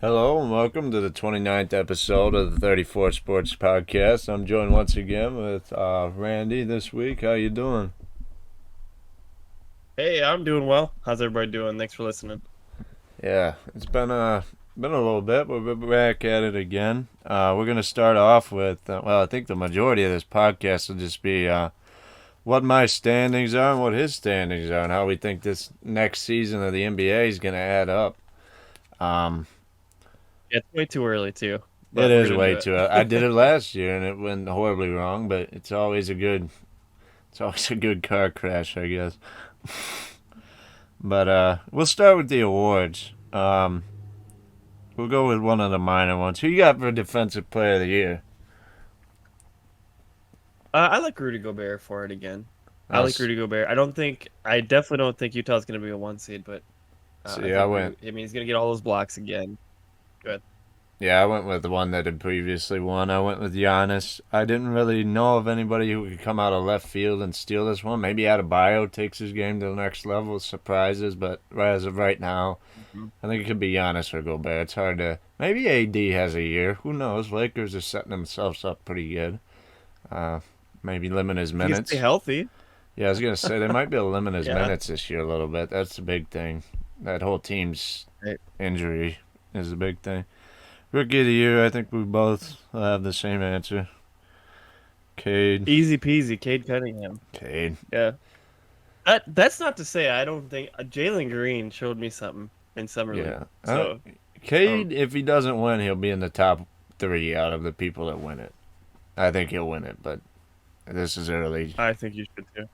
Hello and welcome to the 29th episode of the 34 Sports Podcast. I'm joined once again with Randy this week. How you doing? Hey, I'm doing well. How's everybody doing? Thanks for listening. Yeah, it's been a little bit, but we're back at it again. We're gonna start off with well, I think the majority of this podcast will just be what my standings are and what his standings are, and how we think this next season of the NBA is gonna add up. Um, Yeah, it's way too early too, it but we're is gonna way do too. I did it last year and it went horribly wrong, but it's always a good car crash, I guess. But we'll start with the awards. We'll go with one of the minor ones. Who you got for Defensive Player of the Year? I like Rudy Gobert for it again. I like Us. Rudy Gobert. I definitely don't think Utah's gonna be a one seed, but I See, think I mean, he's gonna get all those blocks again. Good. I went with the one that had previously won. I went with Giannis. I didn't really know of anybody who could come out of left field and steal this one. Maybe Adebayo takes his game to the next level, surprises. But as of right now, Mhm. I think it could be Giannis or Gobert. It's hard to. Maybe AD has a year. Who knows? Lakers are setting themselves up pretty good. Uh, maybe limit his If he can stay minutes. healthy. Yeah, I was gonna say they might be able to limit his Yeah. minutes this year a little bit. That's the big thing. That whole team's Right. injury is the big thing. Rookie of the year, I think we both have the same answer. Cade. Easy peasy, Cade Cunningham. Cade. Yeah. That's not to say I don't think Jalen Green showed me something in summer league. Yeah. So Cade, if he doesn't win, he'll be in the top three out of the people that win it. I think he'll win it, but this is early. I think you should too.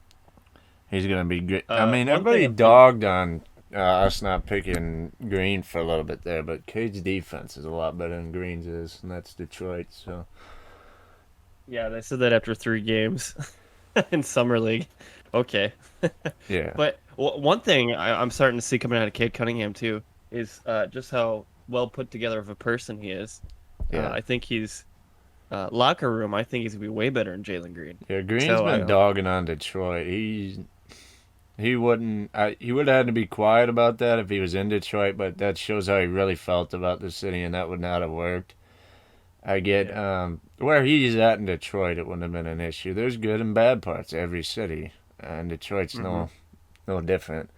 He's gonna be good. I mean, One thing everybody I'm thinking. dogged on us not picking Green for a little bit there, but Cade's defense is a lot better than Green's is, and that's Detroit. So Yeah, they said that after 3 games in summer league. Okay. yeah, But one thing I'm starting to see coming out of Cade Cunningham too is just how well put together of a person he is. yeah, I think he's locker room. I think he's gonna be way better than Jalen Green. yeah. Green's So been dogging on Detroit. He wouldn't. He would have had to be quiet about that if he was in Detroit, but that shows how he really felt about the city, and that would not have worked. I get yeah. where he's at in Detroit, it wouldn't have been an issue. There's good and bad parts to every city, and Detroit's Hmm. no different.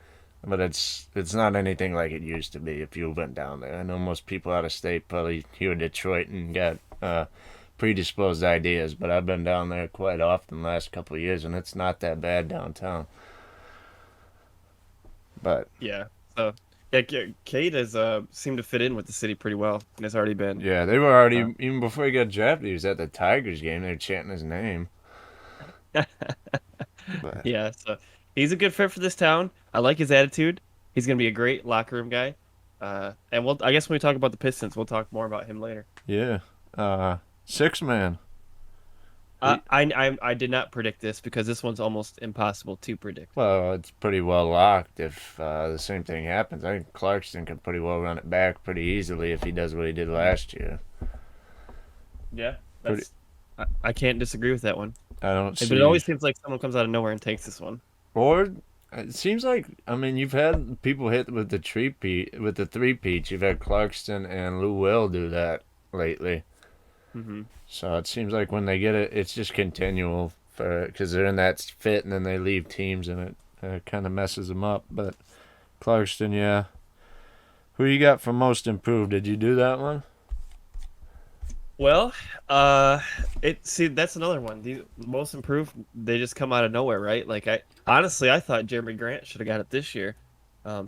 But it's not anything like it used to be. If you went down there, I know most people out of state probably hear Detroit and got predisposed ideas, but I've been down there quite often the last couple of years, and it's not that bad downtown. But Yeah. So yeah, Cade has seemed to fit in with the city pretty well, and has already been. yeah, they were already Uh, even before he got drafted. He was at the Tigers game. They were chanting his name. But yeah. So he's a good fit for this town. I like his attitude. He's gonna be a great locker room guy. And I guess when we talk about the Pistons, we'll talk more about him later. yeah, six man. Who- I did not predict this because this one's almost impossible to predict. Well, it's pretty well locked if the same thing happens. I think Clarkson could pretty well run it back pretty easily if he does what he did Mhm. last year. Yeah, Pretty, I can't disagree with that one. I don't But it see. always seems like someone comes out of nowhere and takes this one. Or it seems like I mean you've had people hit with the three peach. You've had Clarkson and Lou Will do that lately. Hmm. So it seems like when they get it, it's just continual for because they're in that fit, and then they leave teams, and it kind of messes them up. But Clarkston, yeah. Who you got for most improved? Did you do that one? Well, uh, that's another one. The most improved, they just come out of nowhere, right? Like I thought Jeremy Grant should have got it this year.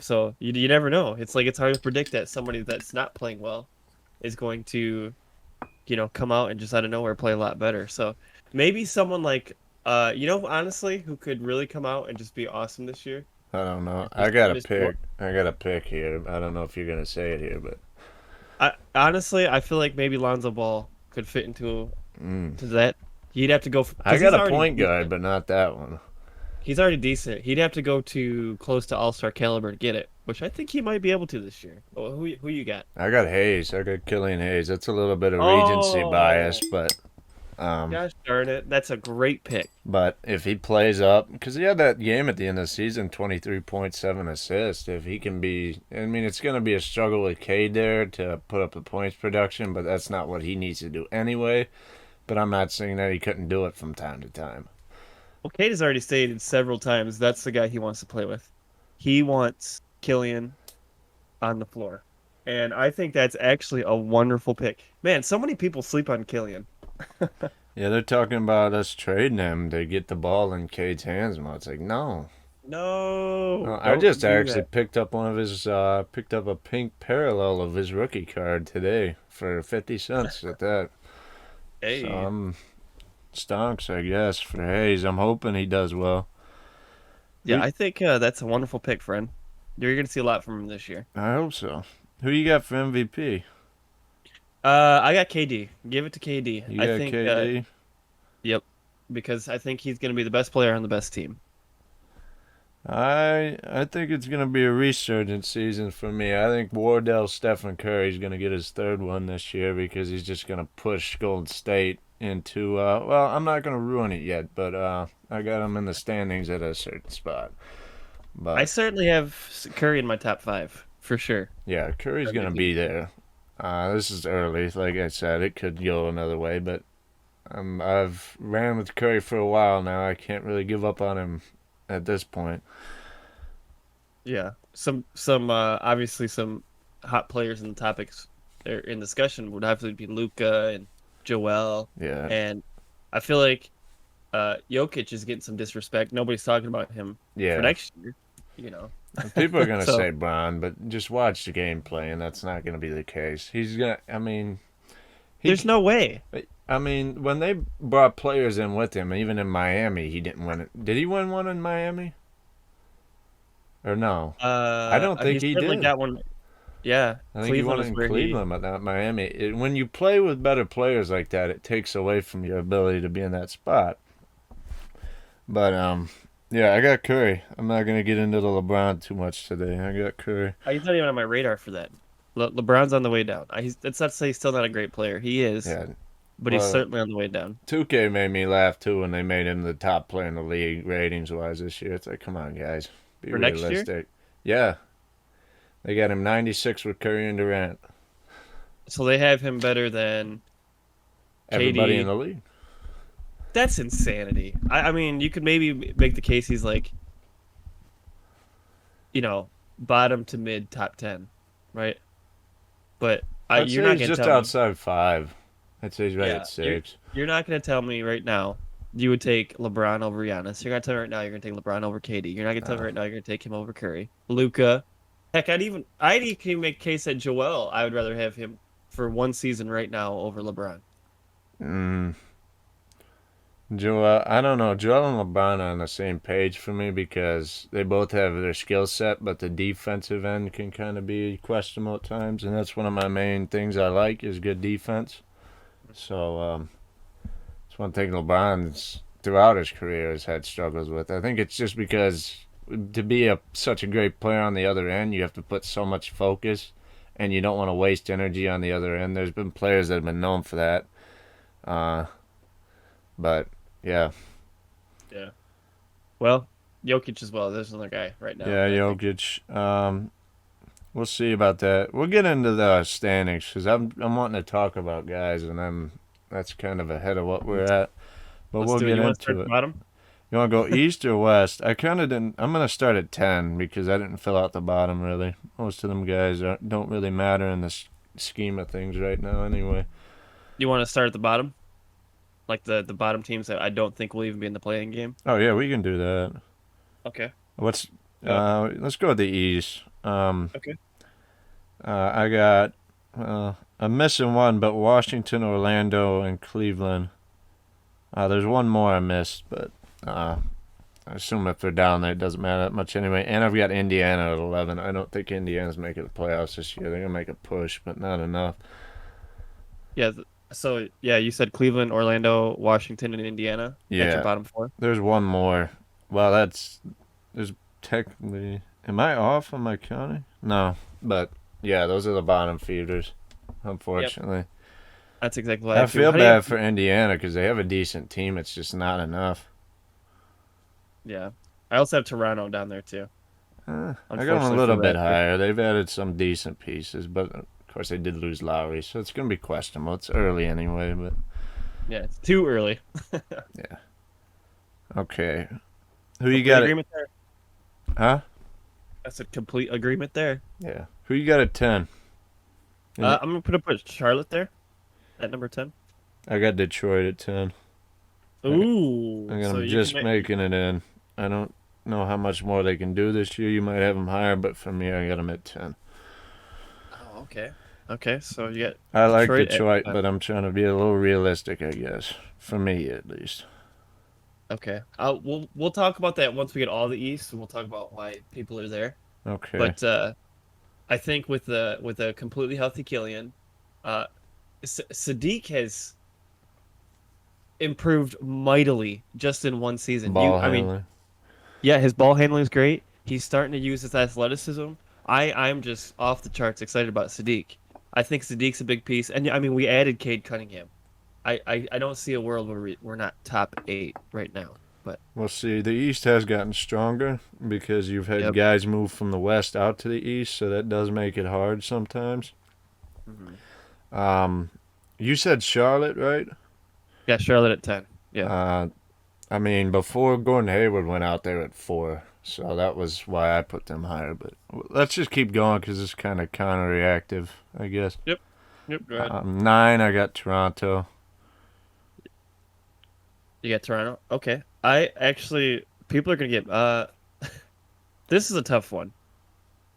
So you never know. It's like it's hard to predict that somebody that's not playing well is going to, come out and just out of nowhere play a lot better. So maybe someone like, honestly, who could really come out and just be awesome this year. I don't know. And just I got a pick here. I don't know if you're gonna say it here, but honestly, I feel like maybe Lonzo Ball could fit into mm, to that. He'd have to go I because got a point guard, but not that one. he's already decent. He'd have to go to close to All-Star caliber to get it, which I think he might be able to this year. Oh, who you got? I got Hayes. I got Killian Hayes. That's a little bit of regency bias, Oh, but Gosh darn it, that's a great pick. But if he plays up, because he had that game at the end of the season, 23.7 assists. If he can be, I mean, it's going to be a struggle with Cade there to put up the points production, but that's not what he needs to do anyway. But I'm not saying that he couldn't do it from time to time. Well, Kate has already stated several times that's the guy he wants to play with. He wants Killian on the floor. And I think that's actually a wonderful pick. Man, so many people sleep on Killian. Yeah, they're talking about us trading him to get the ball in Cade's hands. And it's like, no. No, I don't just do actually that. picked up picked up a pink parallel of his rookie card today for 50 cents at that. So Hey. I'm stonks, I guess, for Hayes. I'm hoping he does well. Yeah, I think that's a wonderful pick, friend. You're going to see a lot from him this year. I hope so. Who you got for MVP? I got KD. Give it to KD. You I got think, KD? yep, because I think he's going to be the best player on the best team. I think it's gonna be a resurgence season for me. I think Wardell Stephen Curry's gonna get his third one this year because he's just gonna push Golden State into well, I'm not gonna ruin it yet, but I got him in the standings at a certain spot. I But certainly have Curry in my top five, for sure. yeah, Curry's gonna MVP. be there. This is early, like I said, it could go another way, but I've ran with Curry for a while now. I can't really give up on him at this point. Yeah, some obviously some hot players in the topics or in discussion would have to be Luca and Joel, Yeah, and I feel like Jokic is getting some disrespect. Nobody's talking about him for yeah. next year, you know. People are gonna So say Braun, but just watch the gameplay, and that's not gonna be the case. He's gonna. I mean, he. there's no way. I mean, when they brought players in with him, even in Miami, he didn't win it. Did he win one in Miami? Or no? I don't think He's he certainly did. got one. Yeah, I think he won Cleveland it is in where he. Cleveland, but not Miami. When you play with better players like that, it takes away from your ability to be in that spot. But yeah, I got Curry. I'm not gonna get into the LeBron too much today. I got Curry. He's not even on my radar for that. LeBron's on the way down. That's not to say he's still not a great player. He is, Yeah. but he's Well, certainly on the way down. 2K made me laugh too when they made him the top player in the league ratings wise this year. It's like, come on, guys, be For next year, realistic. Yeah, they got him 96 with Curry and Durant. so they have him better than Everybody in KD. the league. That's insanity. I mean, you could maybe make the case he's like, bottom to mid top 10, right? But I'd you're say not he's gonna just tell me. outside five. I'd say he's right Yeah, at you're 6. you're not gonna tell me right now you would take LeBron over Giannis. You're gonna tell me right now you're gonna take LeBron over KD. You're not gonna tell me Uh, right now you're gonna take him over Curry, Luca. Heck, I'd even make a case that Joel. I would rather have him for one season right now over LeBron. mm, Joel, I don't know. Joel and LeBron are on the same page for me because they both have their skill set, but the defensive end can kind of be questionable at times, and that's one of my main things I like is good defense. So it's one thing LeBron's throughout his career has had struggles with. I think it's just because to be such a great player on the other end, you have to put so much focus, and you don't want to waste energy on the other end. There's been players that have been known for that, uh, but yeah, Yeah. Well, Jokic as well. There's another guy right now yeah, that I think. Jokic. We'll see about that. We'll get into the standings because I'm wanting to talk about guys, and that's kind of ahead of what we're Let's, at. But let's we'll do it. get You want to start into at the it. bottom? You want to go east or west? I kind of didn't. I'm gonna start at 10 because I didn't fill out the bottom really. Most of them guys don't really matter in the scheme of things right now. Anyway. You want to start at the bottom, like the bottom teams that I don't think will even be in the playing game. Oh yeah, we can do that. Okay. What's Uh, let's go with the east. okay. I got I'm missing one, but Washington, Orlando, and Cleveland. There's one more I missed, but uh, I assume if they're down there, it doesn't matter that much anyway. And I've got Indiana at 11. I don't think Indiana's making the playoffs this year. They're gonna make a push, but not enough. Yeah. So yeah, you said Cleveland, Orlando, Washington, and Indiana at your Yeah, bottom four. there's one more. Well, there's technically. Am I off on my counting? No, but yeah, those are the bottom feeders, Yep. unfortunately. That's exactly what I I have too. feel How do you have? bad for Indiana because they have a decent team. It's just not enough. Yeah, I also have Toronto down there too. I got them a Unfortunately for little the bit Raptors. higher. They've added some decent pieces, but of course they did lose Lowry, so it's going to be questionable. It's early anyway, but Yeah, it's too early. yeah. Okay. Who you Complete got it? agreement there. Huh? That's a complete agreement there. Yeah. Who you got at 10? And I'm gonna put Charlotte there at number 10. I got Detroit at 10. I Ooh, got so them you can just make. making it in. I don't know how much more they can do this year. You might have them higher, but for me, I got them at 10. Oh, okay. Okay, so you got I like Detroit at Detroit, 10. but I'm trying to be a little realistic, I guess. For me, at least. Okay. We'll talk about that once we get all the East, and we'll talk about why people are there. Okay. But I think with a completely healthy Killian, uh, Sadiq has improved mightily just in one season. Ball I mean, handling. yeah, his ball handling is great. He's starting to use his athleticism. I'm just off the charts excited about Sadiq. I think Sadiq's a big piece, and I mean, we added Cade Cunningham. I don't see a world where we're not top 8 right now. But We'll see. The East has gotten stronger because you've had yep. guys move from the West out to the East, so that does make it hard sometimes. Hmm. Um, you said Charlotte, right? Yeah, Charlotte at 10. Yeah. Uh, I mean, before Gordon Hayward went out there at 4, so that was why I put them higher. But let's just keep going because it's kind of counter-reactive, I guess. Yep. Yep. Go ahead. 9, I got Toronto. You got Toronto. Okay. I actually people are gonna get this is a tough one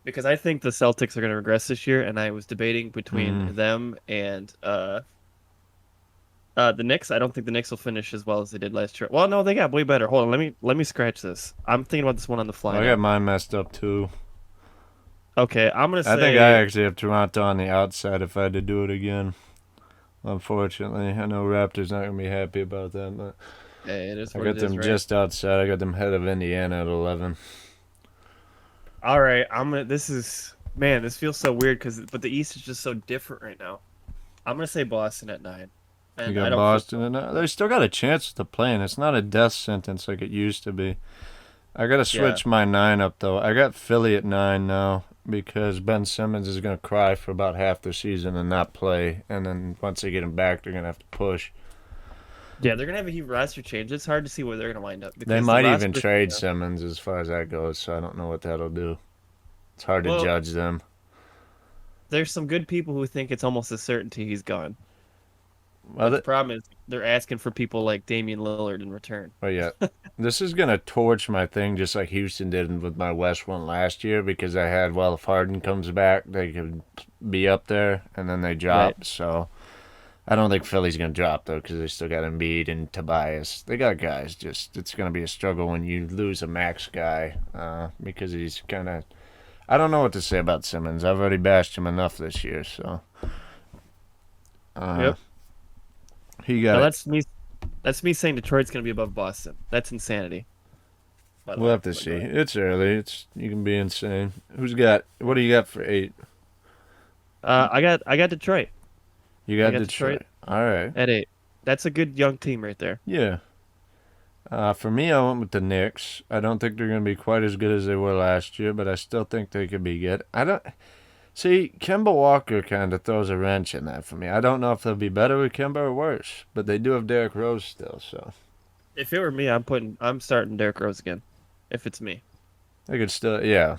because I think the Celtics are gonna regress this year, and I was debating between Mm. them and the Knicks. I don't think the Knicks will finish as well as they did last year. Well, no, they got way better. Hold on, let me scratch this. I'm thinking about this one on the fly Well, I got now. mine messed up too. Okay, I'm gonna I think I say actually have Toronto on the outside if I had to do it again. Unfortunately, I know Raptors not gonna be happy about that, but hey, it is I what got it is, them right? just outside. I got them head of Indiana at 11. All right, I'm gonna. This is man, this feels so weird but the East is just so different right now. I'm gonna say Boston at 9, You and I got don't feel Boston, and they still got a chance to play, and it's not a death sentence like it used to be. I got to yeah. switch my 9 up though. I got Philly at 9 now because Ben Simmons is gonna cry for about half the season and not play, and then once they get him back, they're gonna have to push. Yeah, they're gonna have a huge roster change. It's hard to see where they're gonna wind up They because the might even roster, trade Simmons as far as that goes, so I don't know what that'll do. It's hard to well, judge them. there's some good people who think it's almost a certainty he's gone. Well, But the problem is they're asking for people like Damian Lillard in return. oh yeah, this is gonna torch my thing just like Houston did with my West one last year because I had well if Harden comes back they could be up there and then they Right. dropped. So I don't think Philly's gonna drop though because they still got Embiid and Tobias. They got guys. Just it's gonna be a struggle when you lose a max guy because he's kind of. I don't know what to say about Simmons. I've already bashed him enough this year. So uh, Yep. he got Now it. that's me. That's me saying Detroit's gonna be above Boston. That's insanity. By the We'll way, have to but see. go ahead. It's early. It's you can be insane. Who's got? What do you got for 8? I got Detroit. You I got got Detroit Detroit. All right. at 8. That's a good young team right there. Yeah. For me, I went with the Knicks. I don't think they're going to be quite as good as they were last year, but I still think they could be good. I don't see Kemba Walker kind of throws a wrench in that for me. I don't know if they'll be better with Kemba or worse, but they do have Derrick Rose still, so If it were me, I'm starting Derrick Rose again. If it's me. they could still, yeah,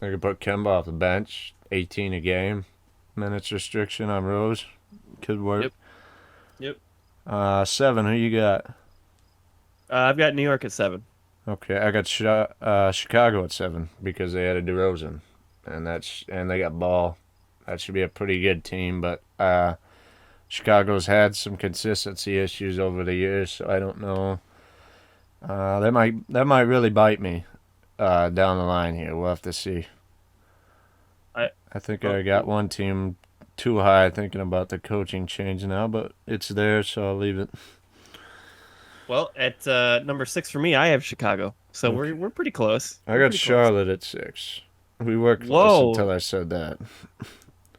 they could put Kemba off the bench, 18 a game, minutes restriction on Rose, could work. Yep. Yep. 7, who you got? I've got New York at 7. Okay, I got Chicago at 7 because they added DeRozan, and they got Ball. That should be a pretty good team, but Chicago's had some consistency issues over the years, so I don't know. That might really bite me down the line here. We'll have to see. I I think oh, I got one team too high thinking about the coaching change now, but it's there, so I'll leave it. well, at number 6 for me, I have Chicago. So Okay. we're pretty close. I We're got pretty close. Charlotte at 6. We were close Whoa. until I said that.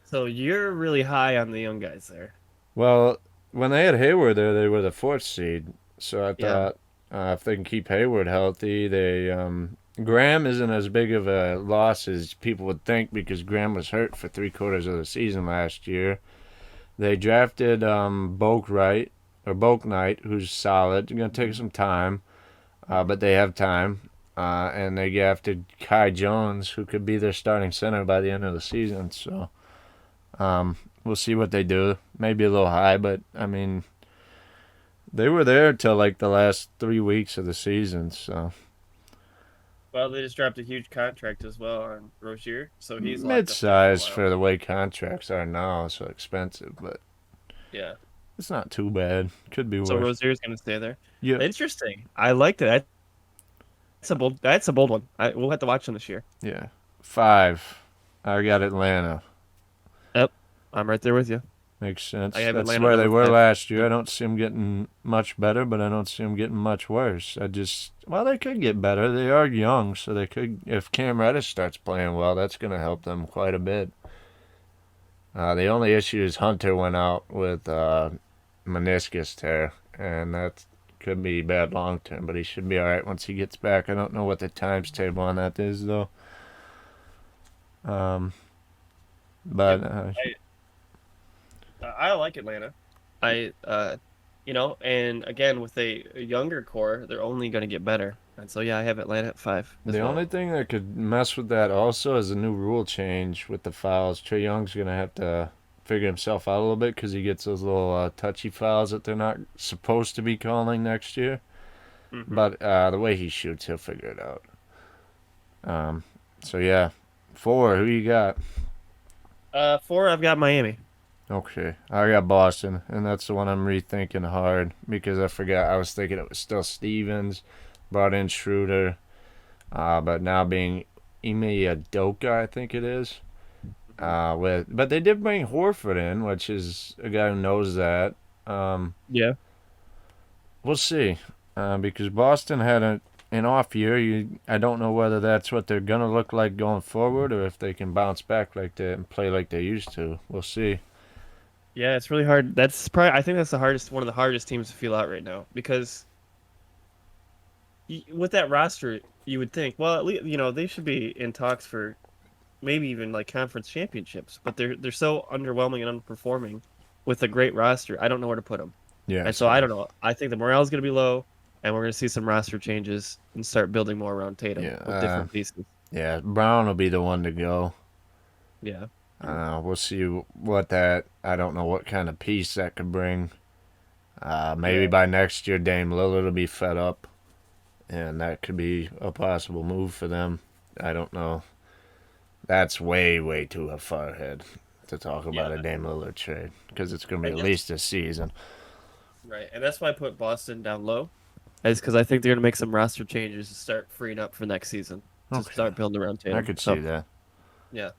So you're really high on the young guys there. Well, when they had Hayward there, they were the fourth seed. So I Yeah. thought if they can keep Hayward healthy, they Graham isn't as big of a loss as people would think because Graham was hurt for 3/4 of the season last year. They drafted Boak Knight, who's solid. It's gonna take some time, but they have time. And they drafted Kai Jones, who could be their starting center by the end of the season. So we'll see what they do. Maybe a little high, but I mean, they were there till like the last 3 weeks of the season. So Well, they just dropped a huge contract as well on Rozier, so he's locked up there for a mid-size while. for the way contracts are now, so expensive, but Yeah. it's not too bad. Could be So worse. Rozier's gonna stay there. Yeah, Interesting. I like that. That's a bold. That's a bold one. We'll have to watch them this year. yeah. Five. I got Atlanta. Yep. I'm right there with you. Makes I sense. have That's Atlanta where they number were five. last year. I don't see them getting much better, but I don't see them getting much worse. Well, they could get better. They are young, so they could. If Cam Reddish starts playing well, that's going to help them quite a bit. The only issue is Hunter went out with meniscus tear, and that could be bad long term, but he should be all right once he gets back. I don't know what the times table on that is, though. Um, Yep. but I like Atlanta. I and again with a younger core, they're only going to get better. And so yeah, I have Atlanta at 5 the as well. only thing that could mess with that also is a new rule change with the fouls. Trey Young's gonna have to figure himself out a little bit because he gets those little touchy fouls that they're not supposed to be calling next year. Hmm. But the way he shoots, he'll figure it out. Um, so yeah, four. Who you got? 4, I've got Miami. Okay, I got Boston, and that's the one I'm rethinking hard because I forgot. I was thinking it was still Stevens, brought in Schroeder, but now being Ime Adoka, I think it is. Hmm. But they did bring Horford in, which is a guy who knows that. Um, Yeah. we'll see, because Boston had an off year. I don't know whether that's what they're gonna look like going forward, or if they can bounce back like that and play like they used to. We'll see. Yeah, it's really hard. That's probably I think that's the hardest one of the hardest teams to feel out right now because with that roster, you would think, well, at least they should be in talks for maybe even like conference championships, but they're so underwhelming and underperforming with a great roster. I don't know where to put them, Yeah, and so I same. don't know. I think the morale is going to be low, and we're going to see some roster changes and start building more around Tatum Yeah, with different pieces. yeah. Brown will be the one to go. Yeah, We'll see what that. I don't know what kind of piece that could bring. Maybe yeah, by next year, Dame Lillard will be fed up, and that could be a possible move for them. I don't know. That's way, way too far ahead to talk yeah. about a Dame Lillard trade because it's going to be And at that's least a season. right, and that's why I put Boston down low, is because I think they're going to make some roster changes to start freeing up for next season to Okay, start building around I Tatum. could see So that. yeah,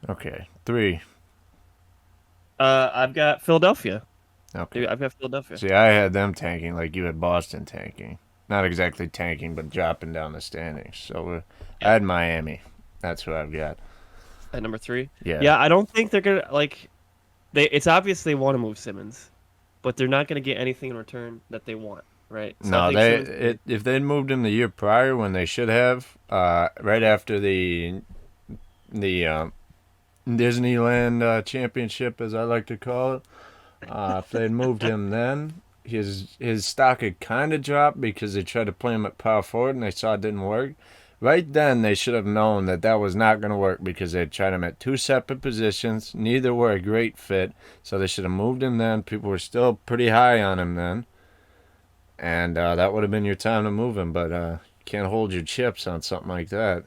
Okay, three. I've got Philadelphia. Okay. Dude, I've got Philadelphia See, I had them tanking like you had Boston tanking. Not exactly tanking, but dropping down the standings. I had Miami. That's who I've got. at number 3. Yeah. Yeah, I don't think they're gonna like. It's obvious they want to move Simmons, but they're not gonna get anything in return that they want, right? So I No, think Simmons. if they'd moved him the year prior when they should have, right after the Disneyland championship, as I like to call it, if they'd moved him then, his stock had kind of dropped because they tried to play him at power forward and they saw it didn't work. Right then, they should have known that that was not going to work because they tried him at two separate positions. Neither were a great fit, so they should have moved him then. People were still pretty high on him then, and that would have been your time to move him. But you can't hold your chips on something like that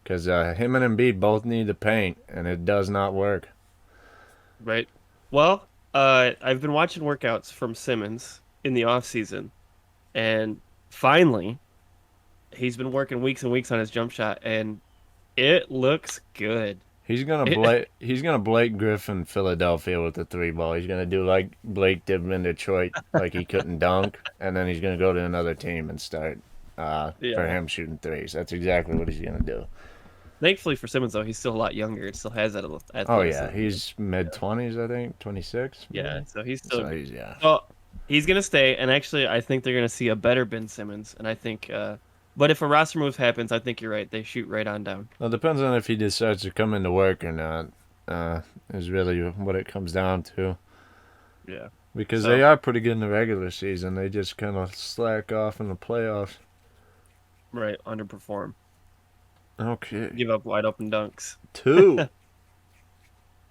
because him and Embiid both need the paint, and it does not work. Right. Well, I've been watching workouts from Simmons in the off season, and finally, he's been working weeks and weeks on his jump shot, and it looks good. He's gonna Blake Griffin Philadelphia with the three ball. He's gonna do like Blake did in Detroit, like he couldn't dunk, and then he's gonna go to another team and start for Yeah. him shooting threes. That's exactly what he's gonna do. Thankfully for Simmons, though, he's still a lot younger. It still has that Oh yeah, athleticism. he's mid Yeah. 20s, I think, 26 Yeah, maybe. so he's still. So he's yeah. So he's gonna stay, and actually, I think they're gonna see a better Ben Simmons, and I think. But if a roster move happens, I think you're right. They shoot right on down. Well, it depends on if he decides to come into work or not. Is really what it comes down to. Yeah. Because they So are pretty good in the regular season. They just kind of slack off in the playoffs. right, underperform, Okay. give up wide open dunks. Two.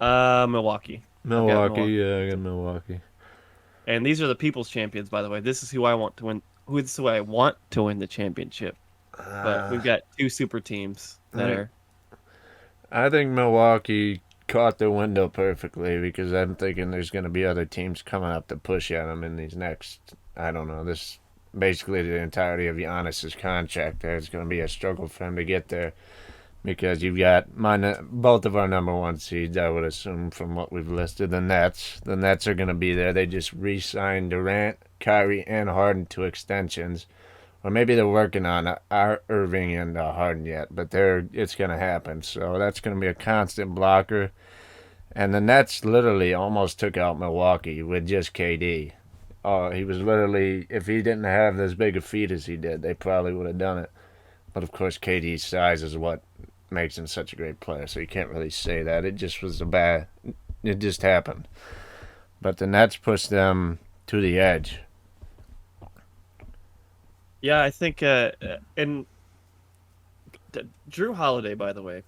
Milwaukee. I've got Milwaukee. Milwaukee. Yeah, I got Milwaukee. And these are the people's champions, by the way. This is who I want to win. Who is who I want to win the championship. But Uh, we've got two super teams that I, are. I think Milwaukee caught the window perfectly because I'm thinking there's going to be other teams coming up to push at them in these next, I don't know, this basically the entirety of Giannis's contract. There's going to be a struggle for him to get there because you've got both of our number one seeds, I would assume, from what we've listed. The Nets. The Nets are going to be there. They just re signed Durant, Kyrie, and Harden to extensions. Or maybe they're working on Irving and Harden yet, but it's going to happen. So that's going to be a constant blocker. And the Nets literally almost took out Milwaukee with just KD. He was literally, if he didn't have as big a feet as he did, they probably would have done it. But of course, KD's size is what makes him such a great player, so you can't really say that. It just was it just happened. But the Nets pushed them to the edge. Yeah, I think. And Drew Holiday, by the way,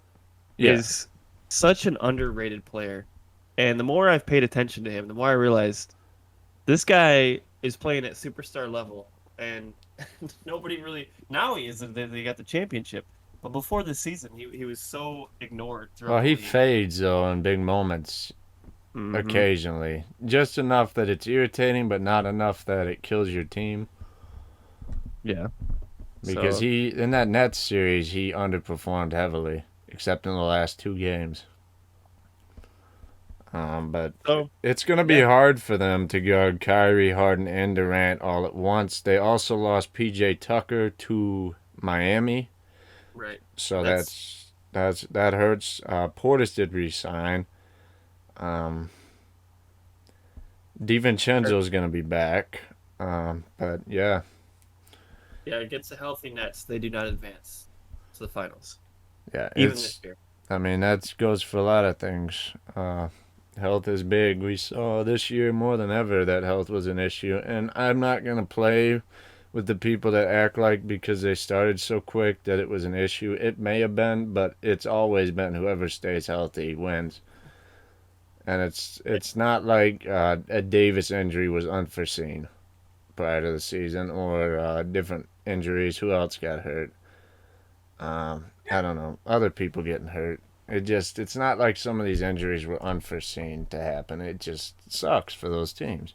Yeah. is such an underrated player. And the more I've paid attention to him, the more I realized this guy is playing at superstar level. And nobody really. Now he is. They got the championship. But before this season, he was so ignored Well, throughout the he league. fades, though, in big moments Hmm. occasionally. Just enough that it's irritating, but not enough that it kills your team. Yeah. Because So, in that Nets series, he underperformed heavily, except in the last two games. But so it's going to be that hard for them to guard Kyrie, Harden, and Durant all at once. They also lost PJ Tucker to Miami, right. so That's that hurts. Portis did resign. Um, DiVincenzo is going to be back. But yeah, yeah. Against the healthy Nets, they do not advance to the finals, yeah, even this year. I mean, that goes for a lot of things. Health is big. We saw this year more than ever that health was an issue. And I'm not going to play with the people that act like because they started so quick that it was an issue. It may have been, but it's always been whoever stays healthy wins. And it's not like a Davis injury was unforeseen prior to the season or different injuries. Who else got hurt? I don't know. Other people getting hurt. It's not like some of these injuries were unforeseen to happen. It just sucks for those teams.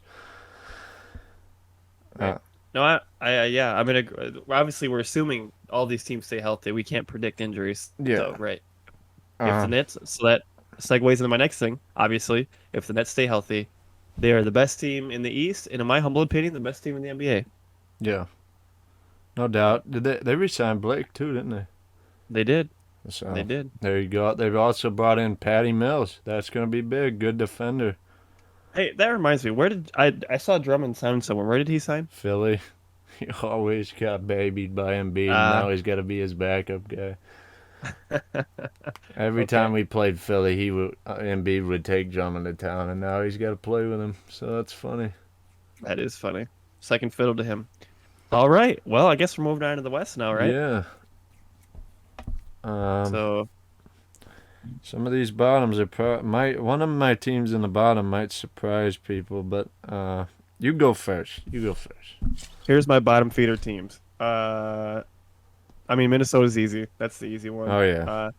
Right. Uh, No, yeah. I mean, obviously, we're assuming all these teams stay healthy. We can't predict injuries, though, yeah. right? If the Uh, Nets, so that segues into my next thing. Obviously, if the Nets stay healthy, they are the best team in the East, and in my humble opinion, the best team in the NBA. yeah. No doubt. Did they re-signed Blake too, didn't they? They did. They So did. there you go. They've also brought in Patty Mills. That's going to be big. Good defender. Hey, that reminds me. Where did I saw Drummond sign somewhere? Where did he sign? Philly. He always got babied by Embiid. And Uh now he's got to be his backup guy. Every okay. time we played Philly, Embiid would take Drummond to town, and now he's got to play with him. So that's funny. That is funny. Second fiddle to him. All right. Well, I guess we're moving on to the West now, right? Yeah. Um, So some of these bottoms are one of my teams in the bottom might surprise people, but you go first. You go first. here's my bottom feeder teams. I mean Minnesota's easy. That's the easy one. Oh yeah.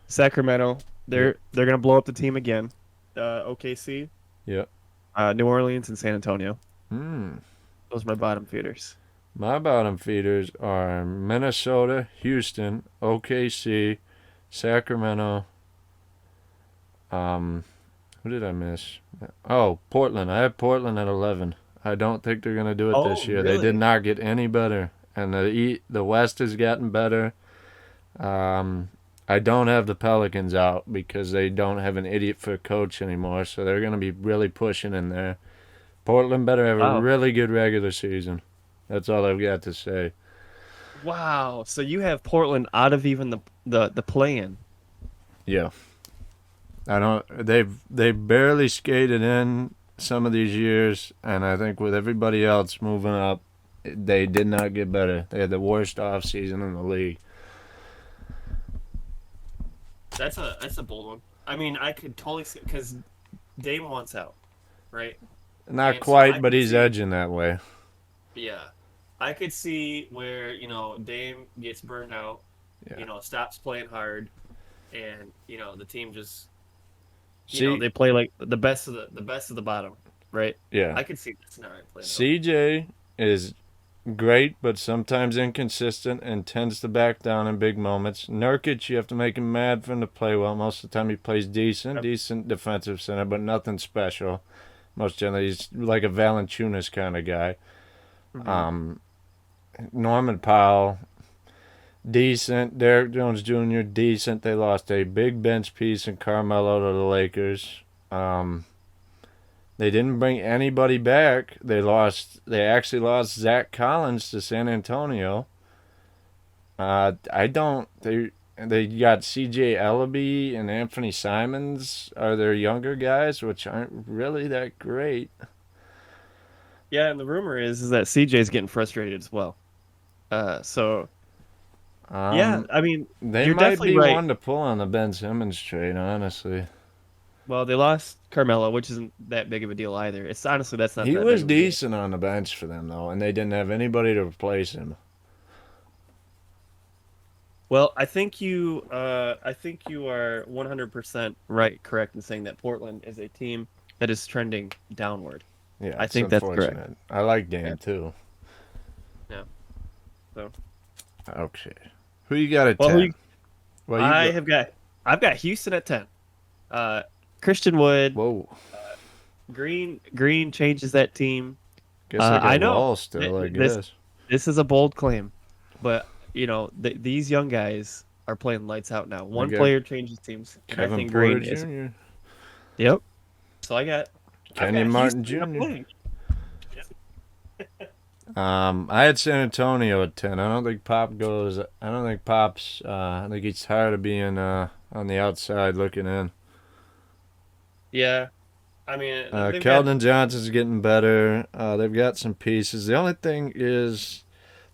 Sacramento, Yep. they're gonna blow up the team again. OKC, Yep. New Orleans, and San Antonio. Hmm. Those are my bottom feeders. My bottom feeders are Minnesota, Houston, OKC, Sacramento. Who did I miss? Oh, Portland. I have Portland at 11. I don't think they're gonna do it Oh, this year. They did really? not get any better, and the West has gotten better. Um, I don't have the Pelicans out because they don't have an idiot for a coach anymore, so they're going to be really pushing in there. Portland better have a Wow. really good regular season. That's all I've got to say. Wow. So you have Portland out of even the play-in. Yeah. I don't. They've barely skated in some of these years, and I think with everybody else moving up, they did not get better. They had the worst off season in the league. That's a bold one. I mean, I could totally see because Dame wants out, right? Not And so I quite, but could he's see, edging that way. yeah, I could see where Dame gets burned out, Yeah. stops playing hard, and the team just See, they play like the best of the bottom, right? yeah. I could see that scenario playing out. CJ is great, but sometimes inconsistent and tends to back down in big moments. Nurkic, you have to make him mad for him to play well. Most of the time, he plays Yep. decent defensive center, but nothing special. Most generally, he's like a Valanciunas kind of guy. Hmm. Um, Norman Powell, decent. Derek Jones Jr., decent. They lost a big bench piece in Carmelo to the Lakers. Um, they didn't bring anybody back. They lost. They actually lost Zach Collins to San Antonio. I don't. They got C.J. Ellaby and Anthony Simons are their younger guys, which aren't really that great. Yeah, and the rumor is that CJ's getting frustrated as well. So yeah, Um, I mean, they you're might definitely be right. one to pull on the Ben Simmons trade, honestly. Well, they lost Carmelo, which isn't that big of a deal either. It's honestly that's not He that big was of a deal. decent on the bench for them though, and they didn't have anybody to replace him. Well, I think you are 100% right, correct in saying that Portland is a team that is trending downward. Yeah, I it's think that's correct. unfortunate. I like Yeah. Dame too. Yeah. So, Okay, who you got at well, ten? Well, you go. I've got Houston at 10. Uh, Christian Wood, Whoa, Green changes that team. guess I I got know Wall still. I this guess this is a bold claim, but these young guys are playing lights out now. I One got player changes teams, and I Kevin think Porter Green is. Jr., Yep. So I've Kenyon got Martin Houston up Jr. winning. I had San Antonio at 10. I don't think Pop goes. I don't think Pop's. I think he's tired of being on the outside looking in. Yeah, I mean they've got Keldon Johnson's getting better. They've got some pieces. The only thing is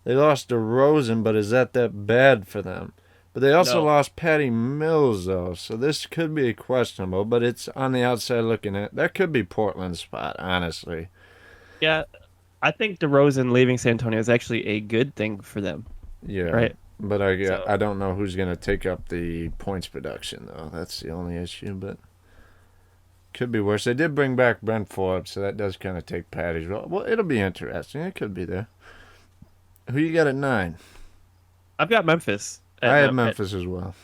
they lost DeRozan, but is that bad for them? But they also no. lost Patty Mills though, so this could be questionable. But it's on the outside looking in. That could be Portland's spot, honestly. Yeah, I think DeRozan leaving San Antonio is actually a good thing for them, Yeah, right? but So I don't know who's gonna take up the points production though. That's the only issue. But could be worse. They did bring back Brent Forbes, so that does kind of take Patty's role. Well, it'll be interesting. It could be there. Who you got at 9? I've got Memphis I at had num at Memphis as well.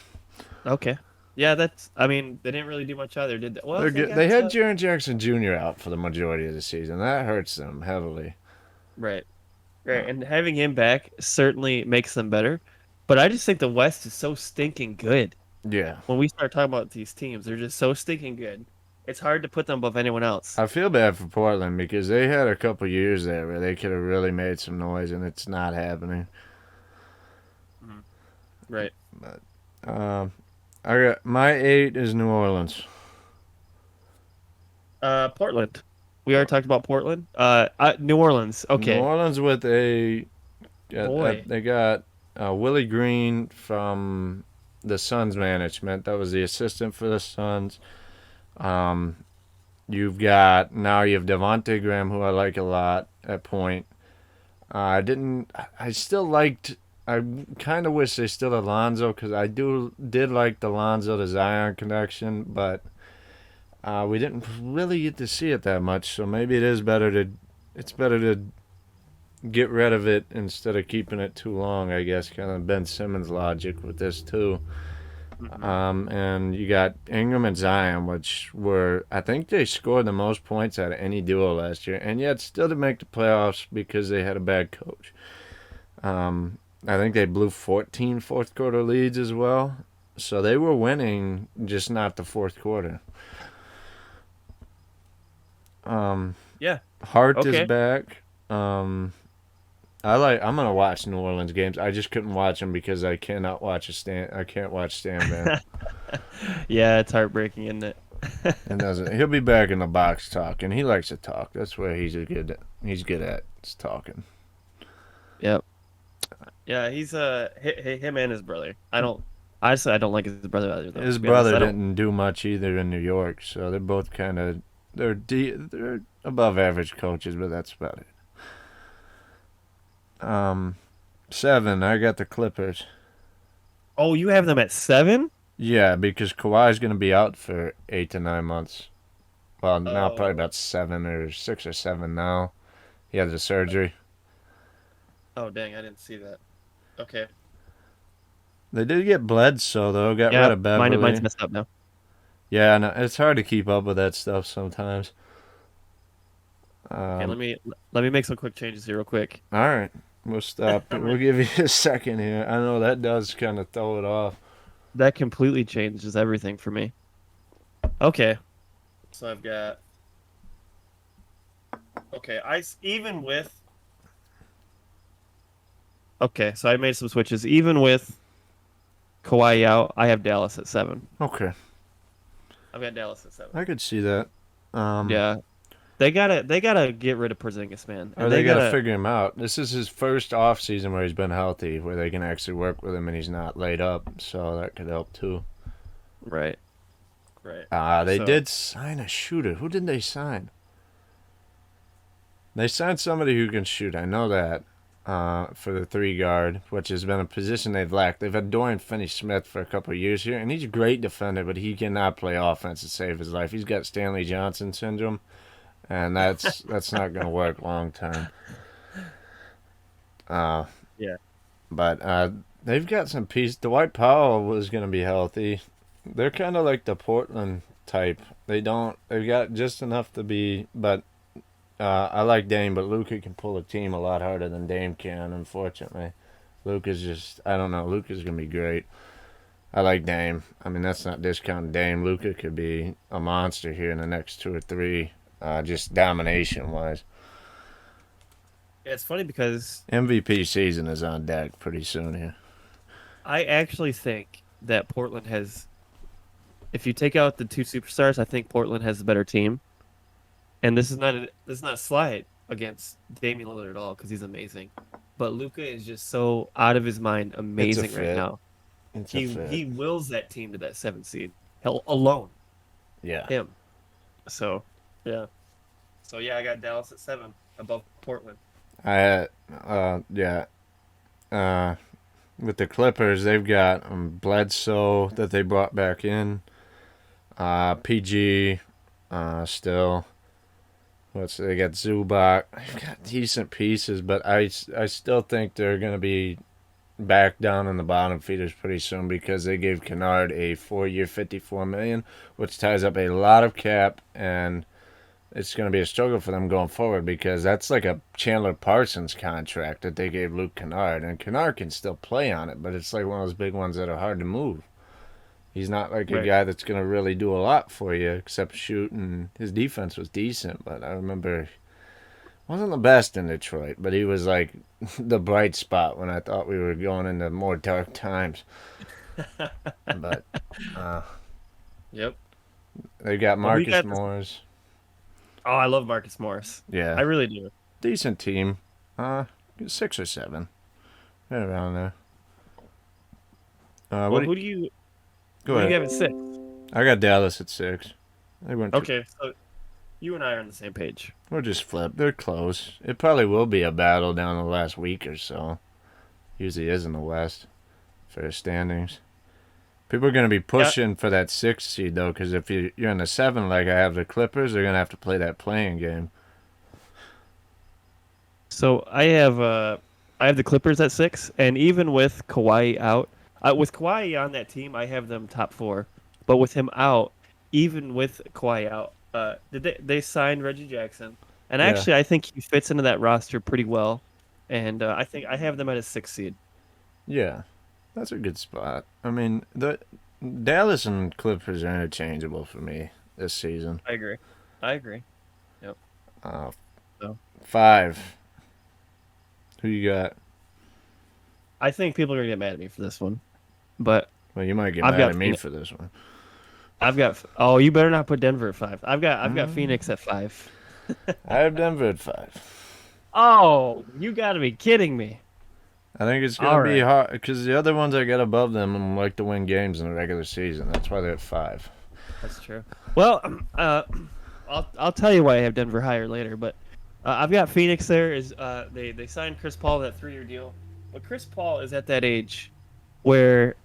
okay. Yeah, that's. I mean, they didn't really do much either, did they? Well, They're they good. They got had Jaren Jackson Jr. out for the majority of the season. That hurts them heavily. right, right, Uh, and having him back certainly makes them better. But I just think the West is so stinking good. yeah, When we start talking about these teams, they're just so stinking good. It's hard to put them above anyone else. I feel bad for Portland because they had a couple years there where they could have really made some noise, and it's not happening. Mhm. Right. But I got my 8 is New Orleans. Portland. We already talked about Portland. New Orleans. New Okay. Orleans with Boy. they got Willie Green from the Suns management. That was the assistant for the Suns. Um, you have Devontae Graham, who I like a lot at point. I didn't. I still liked. I kind of wish they still had Lonzo because I did like the Lonzo to Zion connection, but we didn't really get to see it that much. So maybe it's better to get rid of it instead of keeping it too long. I guess kind of Ben Simmons logic with this too. Hmm. And you got Ingram and Zion, which were I think they scored the most points out of any duo last year, and yet still to make the playoffs because they had a bad coach. I think they blew 14 fourth quarter leads as well. So they were winning, just not the fourth quarter. Um, Yeah. Hart is Okay. back. I'm gonna watch New Orleans games. I just couldn't watch them because I cannot watch a Stan. I can't watch Stan Van. Yeah, it's heartbreaking, isn't it? And doesn't he'll be back in the box talking. He likes to talk. That's where he's good at. Is talking. Yep. Yeah, he's him and his brother. I don't honestly I don't like his brother either though. His To be honest, brother I don't. didn't do much either in New York, so they're both they're above average coaches, but that's about it. Um, 7. I got the Clippers. Oh, you have them at 7? Yeah, because Kawhi's gonna be out for 8 to 9 months. Well, now probably Oh. about 7 or 6 or 7 now. He had the surgery. Oh, dang, I didn't see that. Okay. They did get Bledsoe though. Got rid Yeah, of mine's Beverly. messed up now. Yeah, no, it's hard to keep up with that stuff sometimes. Okay, Um, let me make some quick changes here real quick. all right, we'll stop. I'm We'll ready. give you a second here. I know that does kind of throw it off. That completely changes everything for me. Okay. So I've got okay, even with okay, so I made some switches. Even with Kawhi out, I have Dallas at 7. Okay, I've got Dallas at 7. I could see that. Um, Yeah. They gotta get rid of Porzingis, man. or And they they got to gotta figure him out. This is his first off season where he's been healthy, where they can actually work with him and he's not laid up. So that could help too. right, right. They So did sign a shooter. Who did they sign? They signed somebody who can shoot. I know that. For the 3 guard, which has been a position they've lacked. They've had Dorian Finney-Smith for a couple of years here, and he's a great defender, but he cannot play offense to save his life. He's got Stanley Johnson syndrome, and that's not going to work long term. Uh, yeah. but they've got some piece. Dwight Powell was going to be healthy. They're kind of like the Portland type. They don't. They've got just enough to be, but I like Dame, but Luka can pull a team a lot harder than Dame can, unfortunately. Luka's just, I don't know. Luka's going to be great. I like Dame. I mean, that's not discounting Dame. Luka could be a monster here in the next 2 or 3, just domination wise. Yeah, it's funny because MVP season is on deck pretty soon here. I actually think that Portland has if you take out the two superstars, I think Portland has the better team. And this is not a slight against Damian Lillard at all because he's amazing. But Luca is just so out of his mind It's a amazing right fit. now. It's a He fit. wills that team to that 7th seed. Hell alone. Yeah. Him. So yeah. So yeah, I got Dallas at 7 above Portland. Yeah. Uh, with the Clippers, they've got Bledsoe that they brought back in. PG, still. They got Zubac. They've got decent pieces, but I still think they're gonna be back down in the bottom feeders pretty soon because they gave Kennard a 4-year, 54 million, which ties up a lot of cap, and it's going to be a struggle for them going forward because that's like a Chandler Parsons contract that they gave Luke Kennard, and Kennard can still play on it, but it's like one of those big ones that are hard to move. He's not like a Right. guy that's going to really do a lot for you except shoot, and his defense was decent, but I remember wasn't the best in Detroit, but he was like the bright spot when I thought we were going into more dark times. But uh, Yep. they got Well, who you Marcus got this? Morris. Oh, I love Marcus Morris. I Yeah, really do. decent team. Uh, 6 or 7, right around there. Well, What? Go who do you ahead. have at 6? I got Dallas at 6. They went. Okay, so you and I are on the same page. We're just flip. They're close. It probably will be a battle down the last week or so. Usually is in the West for the standings. People are going to be Yeah. pushing for that 6 seed though, because if you're in the 7, like I have the Clippers, they're going to have to play that playing game. So I have the Clippers at 6, and even with Kawhi out, with Kawhi on that team, I have them top 4. But with him out, even with Kawhi out, did they signed Reggie Jackson, and Yeah, actually I think he fits into that roster pretty well, and I think I have them at a 6 seed. yeah, that's a good spot. I mean, Dallas and Clippers are interchangeable for me this season. I agree. I agree. Yep. Uh, So 5. Who you got? I think people are gonna get mad at me for this one, but Well, you might get I've mad got at me for this one. Oh, you better not put Denver at 5. I've got Mm, Phoenix at 5. I have Denver at 5. Oh, you got to be kidding me. I think it's gonna All be right, hard because the other ones I got above them like to win games in the regular season. That's why they're at 5. that's true. Well, I'll tell you why I have Denver higher later, but I've got Phoenix there. Is they signed Chris Paul to that 3-year deal, but Chris Paul is at that age where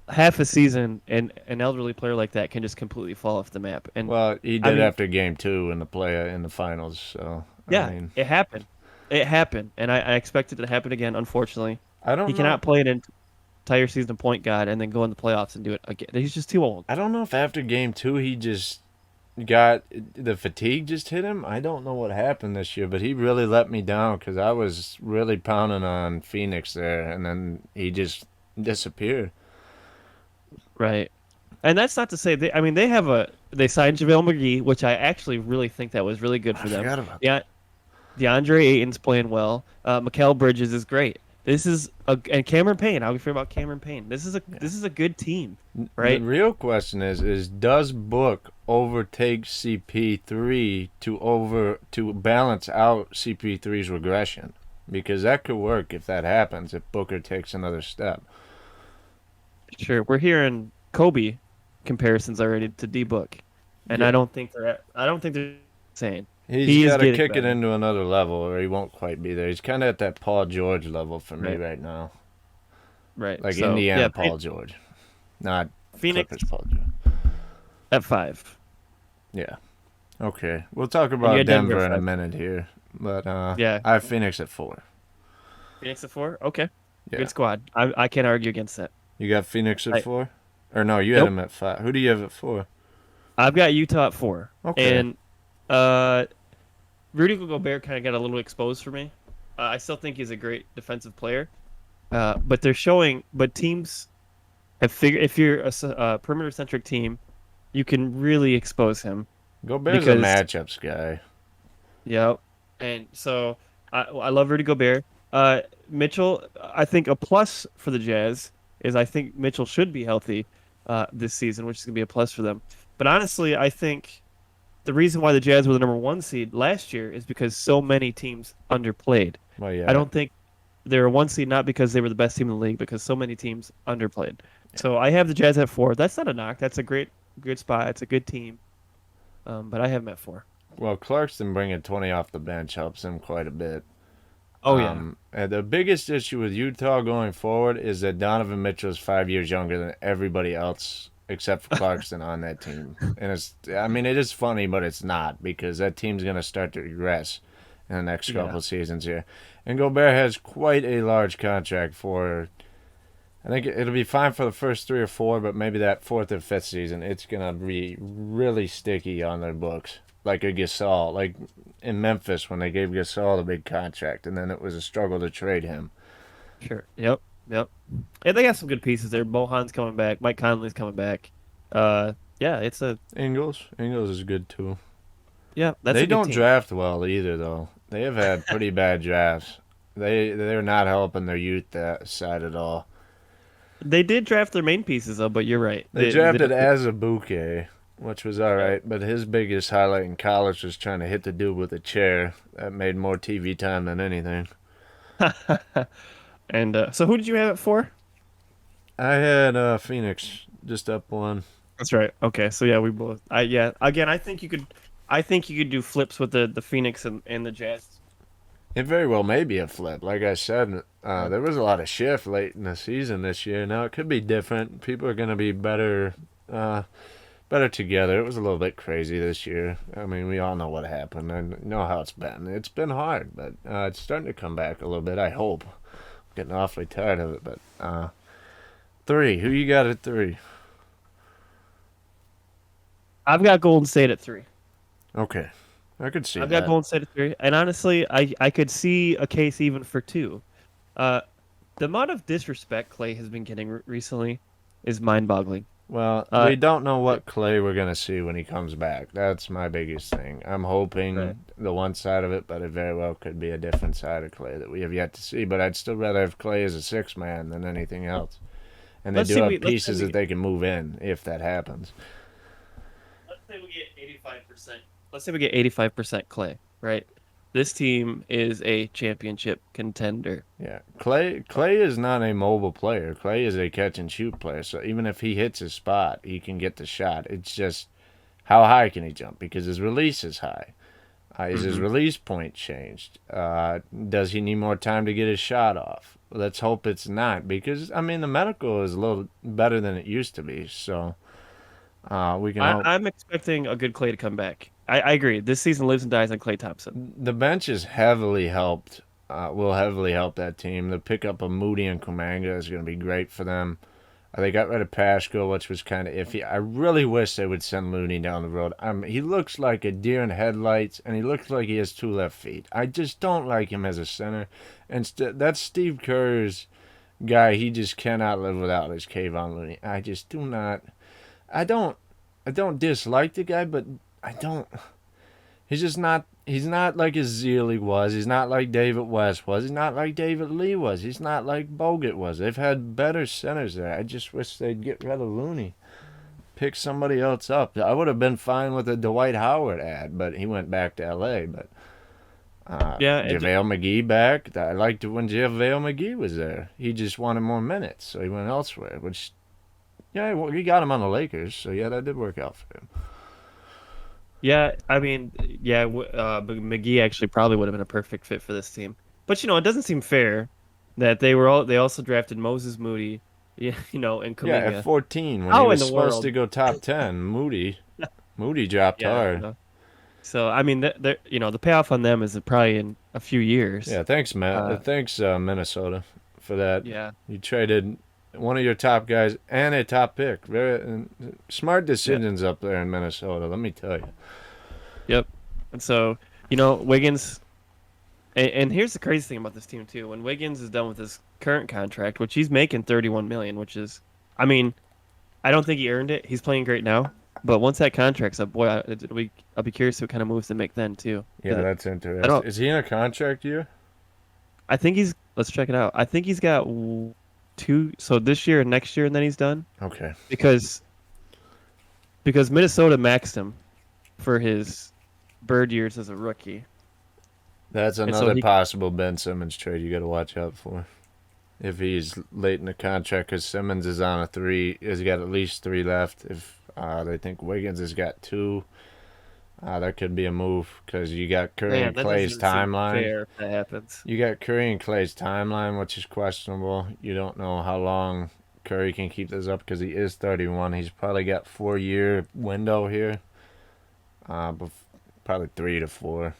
half a season and an elderly player like that can just completely fall off the map. And Well, he I did mean, after game 2 in the finals. So I yeah, mean, it happened. It happened, and I expected it to happen again. Unfortunately, I he don't know. cannot play an entire season point guard and then go in the playoffs and do it again. He's just too old. I don't know if after game 2 he just got the fatigue just hit him. I don't know what happened this year, but he really let me down because I was really pounding on Phoenix there, and then he just disappeared. Right. And that's not to say I mean they signed JaVale McGee, which I actually really think that was really good I for them. forgot about that. Yeah, DeAndre Ayton's playing well. Mikal Bridges is great. And Cameron Payne. How we feel about Cameron Payne? Yeah. This is a good team, The right? real question is does Book overtake CP3 to balance out CP3's regression? Because that could work if that happens if Booker takes another step. Sure. We're hearing Kobe comparisons already to D Book, and Yeah, I don't think they're insane. he's He is got to getting kick it better. into another level or he won't quite be there. He's kind of at that Paul George level for me Right. right now. Right. Like So yeah, Indiana Paul George, not Phoenix Clippers Paul George. at 5, Yeah. Okay. We'll talk and you about had Denver Denver at in a 5. minute here. But Yeah. I have Phoenix at 4. Phoenix at 4. Okay. Yeah. Good squad. I can't argue against that. You got Phoenix at I 4? Or no, you had Nope. him at 5. Who do you have at 4? I've got Utah at 4, Okay. and uh, Rudy Gobert kind of got a little exposed for me. I still think he's a great defensive player, but teams have figured if you're a perimeter centric team, you can really expose him Gobert's a because matchups guy. yeah, and so I love Rudy Gobert. Mitchell, I think a plus for the Jazz is I think Mitchell should be healthy this season, which is gonna be a plus for them. But honestly, I think the reason why the Jazz were the number 1 seed last year is because so many teams underplayed. Well, I yeah. don't think they were 1 seed not because they were the best team in the league, because so many teams underplayed. Yeah. So I have the Jazz at 4. That's not a knock. That's a good spot. It's a good team. But I have them at 4. Well, Clarkson bringing 20 off the bench helps him quite a bit. Oh yeah. And the biggest issue with Utah going forward is that Donovan Mitchell is 5 years younger than everybody else except for Clarkson on that team. And I mean, it is funny, but it's not because that team's going to start to regress in the next Yeah. couple of seasons here. And Gobert has quite a large contract for. I think it'll be fine for the first 3 or 4, but maybe that fourth or fifth season, it's gonna be really sticky on their books, like a Gasol, like in Memphis when they gave Gasol the big contract, and then it was a struggle to trade him. Sure. Yep. Yep. And they got some good pieces there. Bohan's coming back. Mike Conley's coming back. Yeah, Ingles is good too. that's They a good don't team. draft well either, though. They have had pretty bad drafts. They're not helping their youth that side at all. They did draft their main pieces though, but you're right. They drafted Azubuike, which was all right, but his biggest highlight in college was trying to hit the dude with a chair. That made more TV time than anything. And so who did you have at 4? I had Phoenix just up 1. That's right. Okay, so yeah, we both. Yeah. Again, I think you could do flips with the Phoenix and the Jazz. It very well may be a flip. Like I said, Yeah. there was a lot of shift late in the season this year. Now it could be different. People are going to be uh, better together. It was a little bit crazy this year. I mean, we all know what happened and know how it's been. It's been hard, but it's starting to come back a little bit. I hope. Getting awfully tired of it, but 3. Who you got at 3? I've got Golden State at 3. Okay, I could see I've got that. Golden State at 3, and honestly, I could see a case even for 2. Uh, the amount of disrespect Clay has been getting recently is mind-boggling. Well, Uh, we don't know what Clay we're gonna see when he comes back. That's my biggest thing. I'm right. hoping the one side of it, but it very well could be a different side of Clay that we have yet to see. But I'd still rather have Clay as a six man than anything else. And they do have Let's say pieces that they can move in if that happens. we get 85%. Let's say we get 85% Clay, right? This team is a championship contender. Yeah, Clay is not a mobile player. Clay is a catch and shoot player. So even if he hits his spot, he can get the shot. It's just how high can he jump because his release is high. Is his Hmm. release point changed? Does he need more time to get his shot off? Let's hope it's not because I mean the medical is a little better than it used to be. So we can hope. I'm expecting a good Clay to come back. I agree. This season lives and dies on Clay Thompson. The bench is heavily helped. Will heavily help that team. The pickup of Moody and Kumanga is going to be great for them. They got rid of Pascal, which was kind of iffy. I really wish they would send Looney down the road. He looks like a deer in headlights, and he looks like he has two left feet. I just don't like him as a center. And that's Steve Kerr's guy. He just cannot live without his Kayvon Looney. I just do not. I don't. I don't dislike the guy, but I don't. He's just not. He's not like Azili was. He's not like David West was. He's not like David Lee was. He's not like Bogut was. They've had better centers there. I just wish they'd get rid of Looney. Pick somebody else up. I would have been fine with a Dwight Howard ad, but he went back to L.A. But Yeah, JaVale McGee back. I liked it when JaVale McGee was there. He just wanted more minutes, so he went elsewhere. Which, yeah, well, he got him on the Lakers, so yeah, that did work out for him. yeah. I mean, yeah. But McGee actually probably would have been a perfect fit for this team. But it doesn't seem fair that they also drafted Moses Moody, yeah, and Yeah, at Kuminga. 14, when he How in was the supposed world? to go top 10, Moody dropped Yeah. hard. So I mean, the payoff on them is probably in a few years. Yeah, thanks, Matt. Uh, Thanks, Minnesota, for that. yeah, You traded one of your top guys and a top pick. Very smart yeah, decisions up there in Minnesota. Let me tell you. yep. And so Wiggins, and here's the crazy thing about this team too. When Wiggins is done with his current contract, which he's making 31 million, which is, I mean, I don't think he earned it. He's playing great now, but once that contract's up, boy, I'll be curious what kind of moves to make then too. Yeah, 'Cause that's I interesting. don't. Is he in a contract year? I think he's. Let's check it out. I think he's got two. So this year and next year, and then he's done Okay. because Minnesota maxed him for his bird years as a rookie, That's and so another he. possible Ben Simmons trade you got to watch out for. If he's late in the contract, because Simmons is on a three, he's got at least three left. If they think Wiggins has got two, that could be a move because you got Curry Man, and that doesn't Clay's even seem timeline. fair if that happens. You got Curry and Clay's timeline, which is questionable. You don't know how long Curry can keep this up because he is 31. He's probably got 4 year window here, but probably 3 to 4.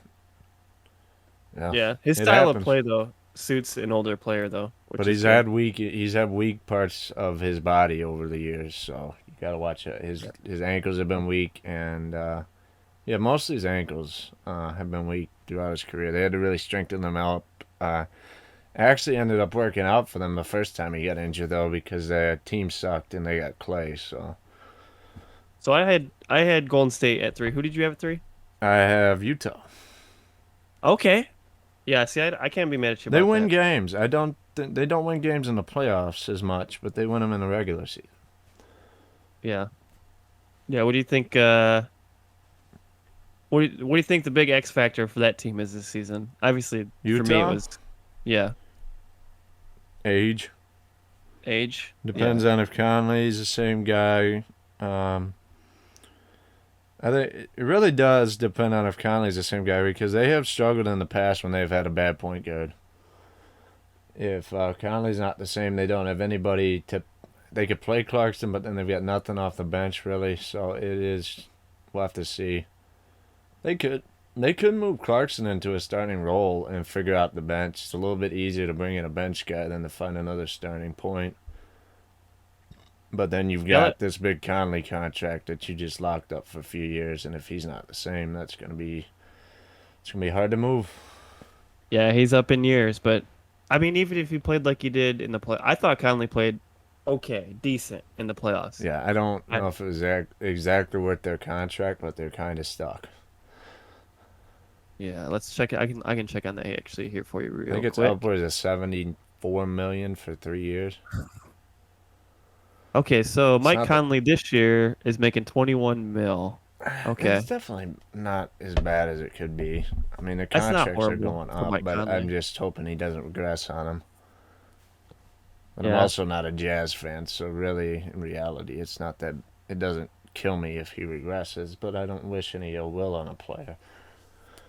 Yeah, Yeah, his it style of happens. play though suits an older player though, But which is good. he's had weak parts of his body over the years, so you gotta watch it. Yeah. His ankles have been weak, and yeah, most of his ankles have been weak throughout his career. They had to really strengthen them out. Actually ended up working out for them the first time he got injured though because their team sucked and they got Clay. So So I had Golden State at 3. Who did you have at 3? I have Utah. Okay. Yeah. See, I can't be mad at you They about win that. games. They don't win games in the playoffs as much, but they win them in the regular season. Yeah. Yeah. What do you think? What do you think the big X factor for that team is this season? Obviously, for me, it Utah, was, yeah, age. age. Depends Yeah. on if Conley's the same guy. Um, I think it really does depend on if Conley's the same guy because they have struggled in the past when they've had a bad point guard. If Conley's not the same, they don't have anybody to. They could play Clarkson, but then they've got nothing off the bench really. So it is. We'll have to see. They could. They could move Clarkson into a starting role and figure out the bench. It's a little bit easier to bring in a bench guy than to find another starting point. But then you've Yeah. got this big Conley contract that you just locked up for a few years, and if he's not the same, it's gonna be hard to move. Yeah. He's up in years, but I mean, even if he played like he did in the play, I thought Conley played okay, decent in the playoffs. Yeah, I don't I, know if it was exactly worth their contract, but they're kind of stuck. yeah, let's check it. I can check on that actually here for you I real think it's quick. upwards of 74 million for 3 years. Okay, so It's Mike not that. Conley this year is making 21 mil. It's Okay, definitely not as bad as it could be. I mean, the that's not contracts are horrible going for up, Mike but I'm Conley. just hoping he doesn't regress on them. But I'm Yeah, also not a Jazz fan, so really, in reality, it's not that it doesn't kill me if he regresses, but I don't wish any ill will on a player.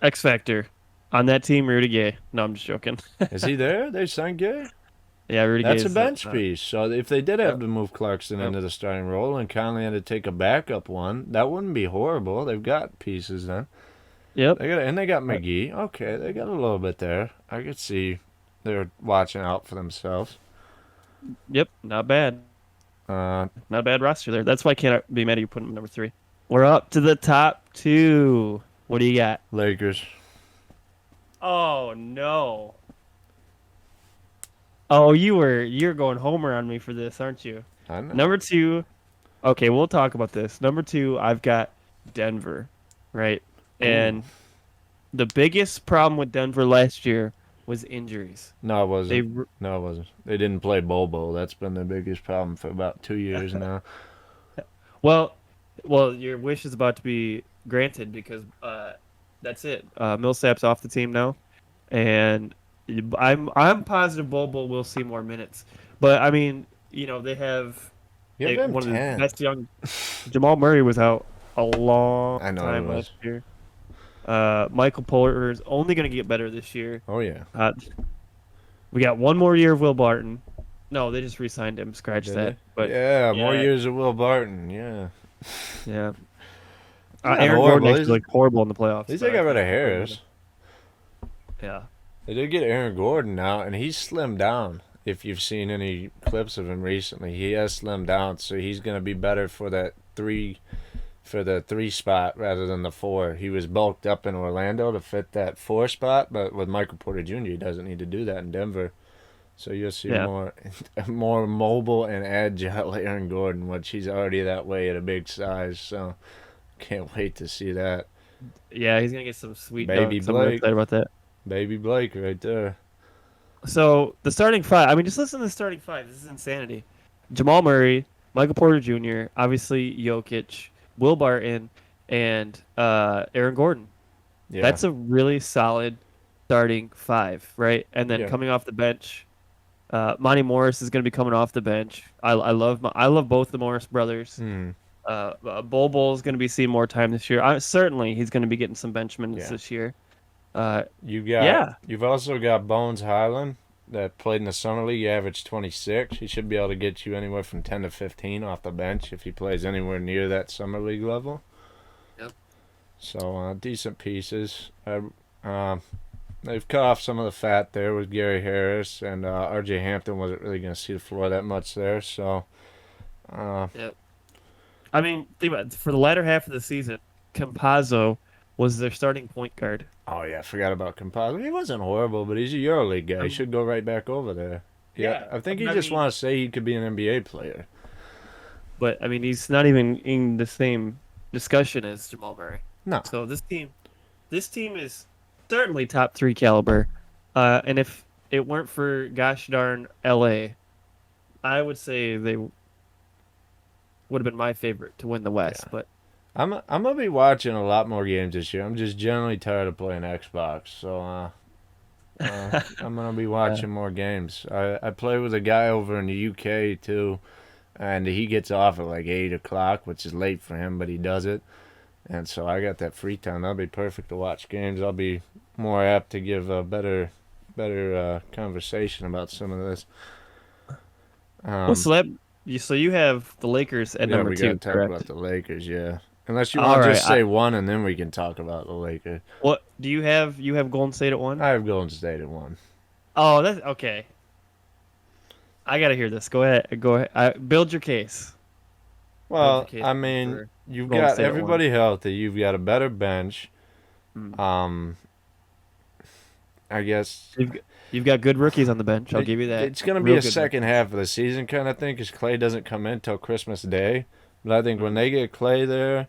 X Factor on that team, Rudy Gay. No, I'm just joking. Is he there? They signed Gay? Yeah, Rudy Gay That's a is. bench piece. So if they did have Yep, to move Clarkson yep, into the starting role and Conley had to take a backup one, that wouldn't be horrible. They've got pieces then. yep, They got uh, McGee. Okay, they got a little bit there. I could see they're watching out for themselves. yep. Not bad. Uh, Not a bad roster there. That's why I can't be mad at you putting him number three. We're up to the top two. What do you got? Lakers. Oh no. Oh, you're going homer on me for this, aren't you? I know. Number two. Okay, we'll talk about this. Number two, I've got Denver, right? Ooh. And the biggest problem with Denver last year was injuries. No, it They wasn't. No, it wasn't. They didn't play Bobo. That's been the biggest problem for about 2 years now. well, well, your wish is about to be granted because that's it. Millsap's off the team now, and I'm positive Bobo will see more minutes. But I mean, they have Give him one of the 10. best young. Jamal Murray was out a long I know he time was. last year. Michael Porter is only going to get better this year. Oh, yeah. Uh, we got one more year of Will Barton. No, they just re-signed him. Scratch Did that. they? But Yeah, more yeah, years of Will Barton. Yeah. yeah. He's not Aaron Gordon horrible. actually looked horrible in the At playoffs, least but they I got rid think of he'll play better. Harris. Yeah. They did get Aaron Gordon now, and he's slimmed down. If you've seen any clips of him recently, he has slimmed down, so he's going to be better for the three spot rather than the four. He was bulked up in Orlando to fit that four spot, but with Michael Porter Jr., he doesn't need to do that in Denver. So you'll see Yeah. more mobile and agile Aaron Gordon, which he's already that way at a big size. So can't wait to see that. Yeah, he's gonna get some sweet Baby dunks. I'm really Blake, excited about that. baby Blake, right there. So the starting five. I mean, just listen to the starting five. This is insanity. Jamal Murray, Michael Porter Jr., obviously Jokic, Will Barton, and Aaron Gordon. Yeah, That's a really solid starting five, right? And then yeah. coming off the bench, Monty Morris is going to be coming off the bench. I love both the Morris brothers. Hmm. Bol Bol is going to be seeing more time this year. Certainly, he's going to be getting some bench minutes Yeah. this year. Uh, You've yeah, also got Bones Highland that played in the summer league. He averaged 26. He should be able to get you anywhere from 10 to 15 off the bench if he plays anywhere near that summer league level. Yep. So decent pieces. They've cut off some of the fat there with Gary Harris, and R.J. Hampton wasn't really going to see the floor that much there. So uh, yep. I mean, think about it. For the latter half of the season, Campazzo was their starting point guard. oh yeah, I forgot about Composite. He wasn't horrible, but he's a EuroLeague guy. He should go right back over there. Yeah, Yeah, I think you I just mean, want to say he could be an NBA player. but I mean, he's not even in the same discussion as Jamal Murray. No. So this team is certainly top three caliber. And if it weren't for gosh darn LA, I would say they would have been my favorite to win the West. Yeah. But I'm gonna be watching a lot more games this year. I'm just generally tired of playing Xbox, so I'm gonna be yeah, watching more games. I play with a guy over in the UK too, and he gets off at like 8 o'clock, which is late for him, but he does it. And so I got that free time. That'll be perfect to watch games. I'll be more apt to give a better conversation about some of this. well, Um, so you have the Lakers at yeah, number we gotta two, talk about correct? the Lakers. Yeah, unless you All want to right. just say one, and then we can talk about the Lakers. What do you have? You have Golden State at one? I have Golden State at one. Oh, that's okay. I gotta hear this. Go ahead. Go ahead. Build your case. Build your Well, case I mean, for you've Golden got State at one. everybody healthy. You've got a better bench. Hmm. Um, I guess You've, you've got good rookies on the bench. I'll it, give you that. it's going to be Real a good second rookies. half of the season kind of thing because Clay doesn't come in till Christmas Day. But I think when Mhm. they get Clay there,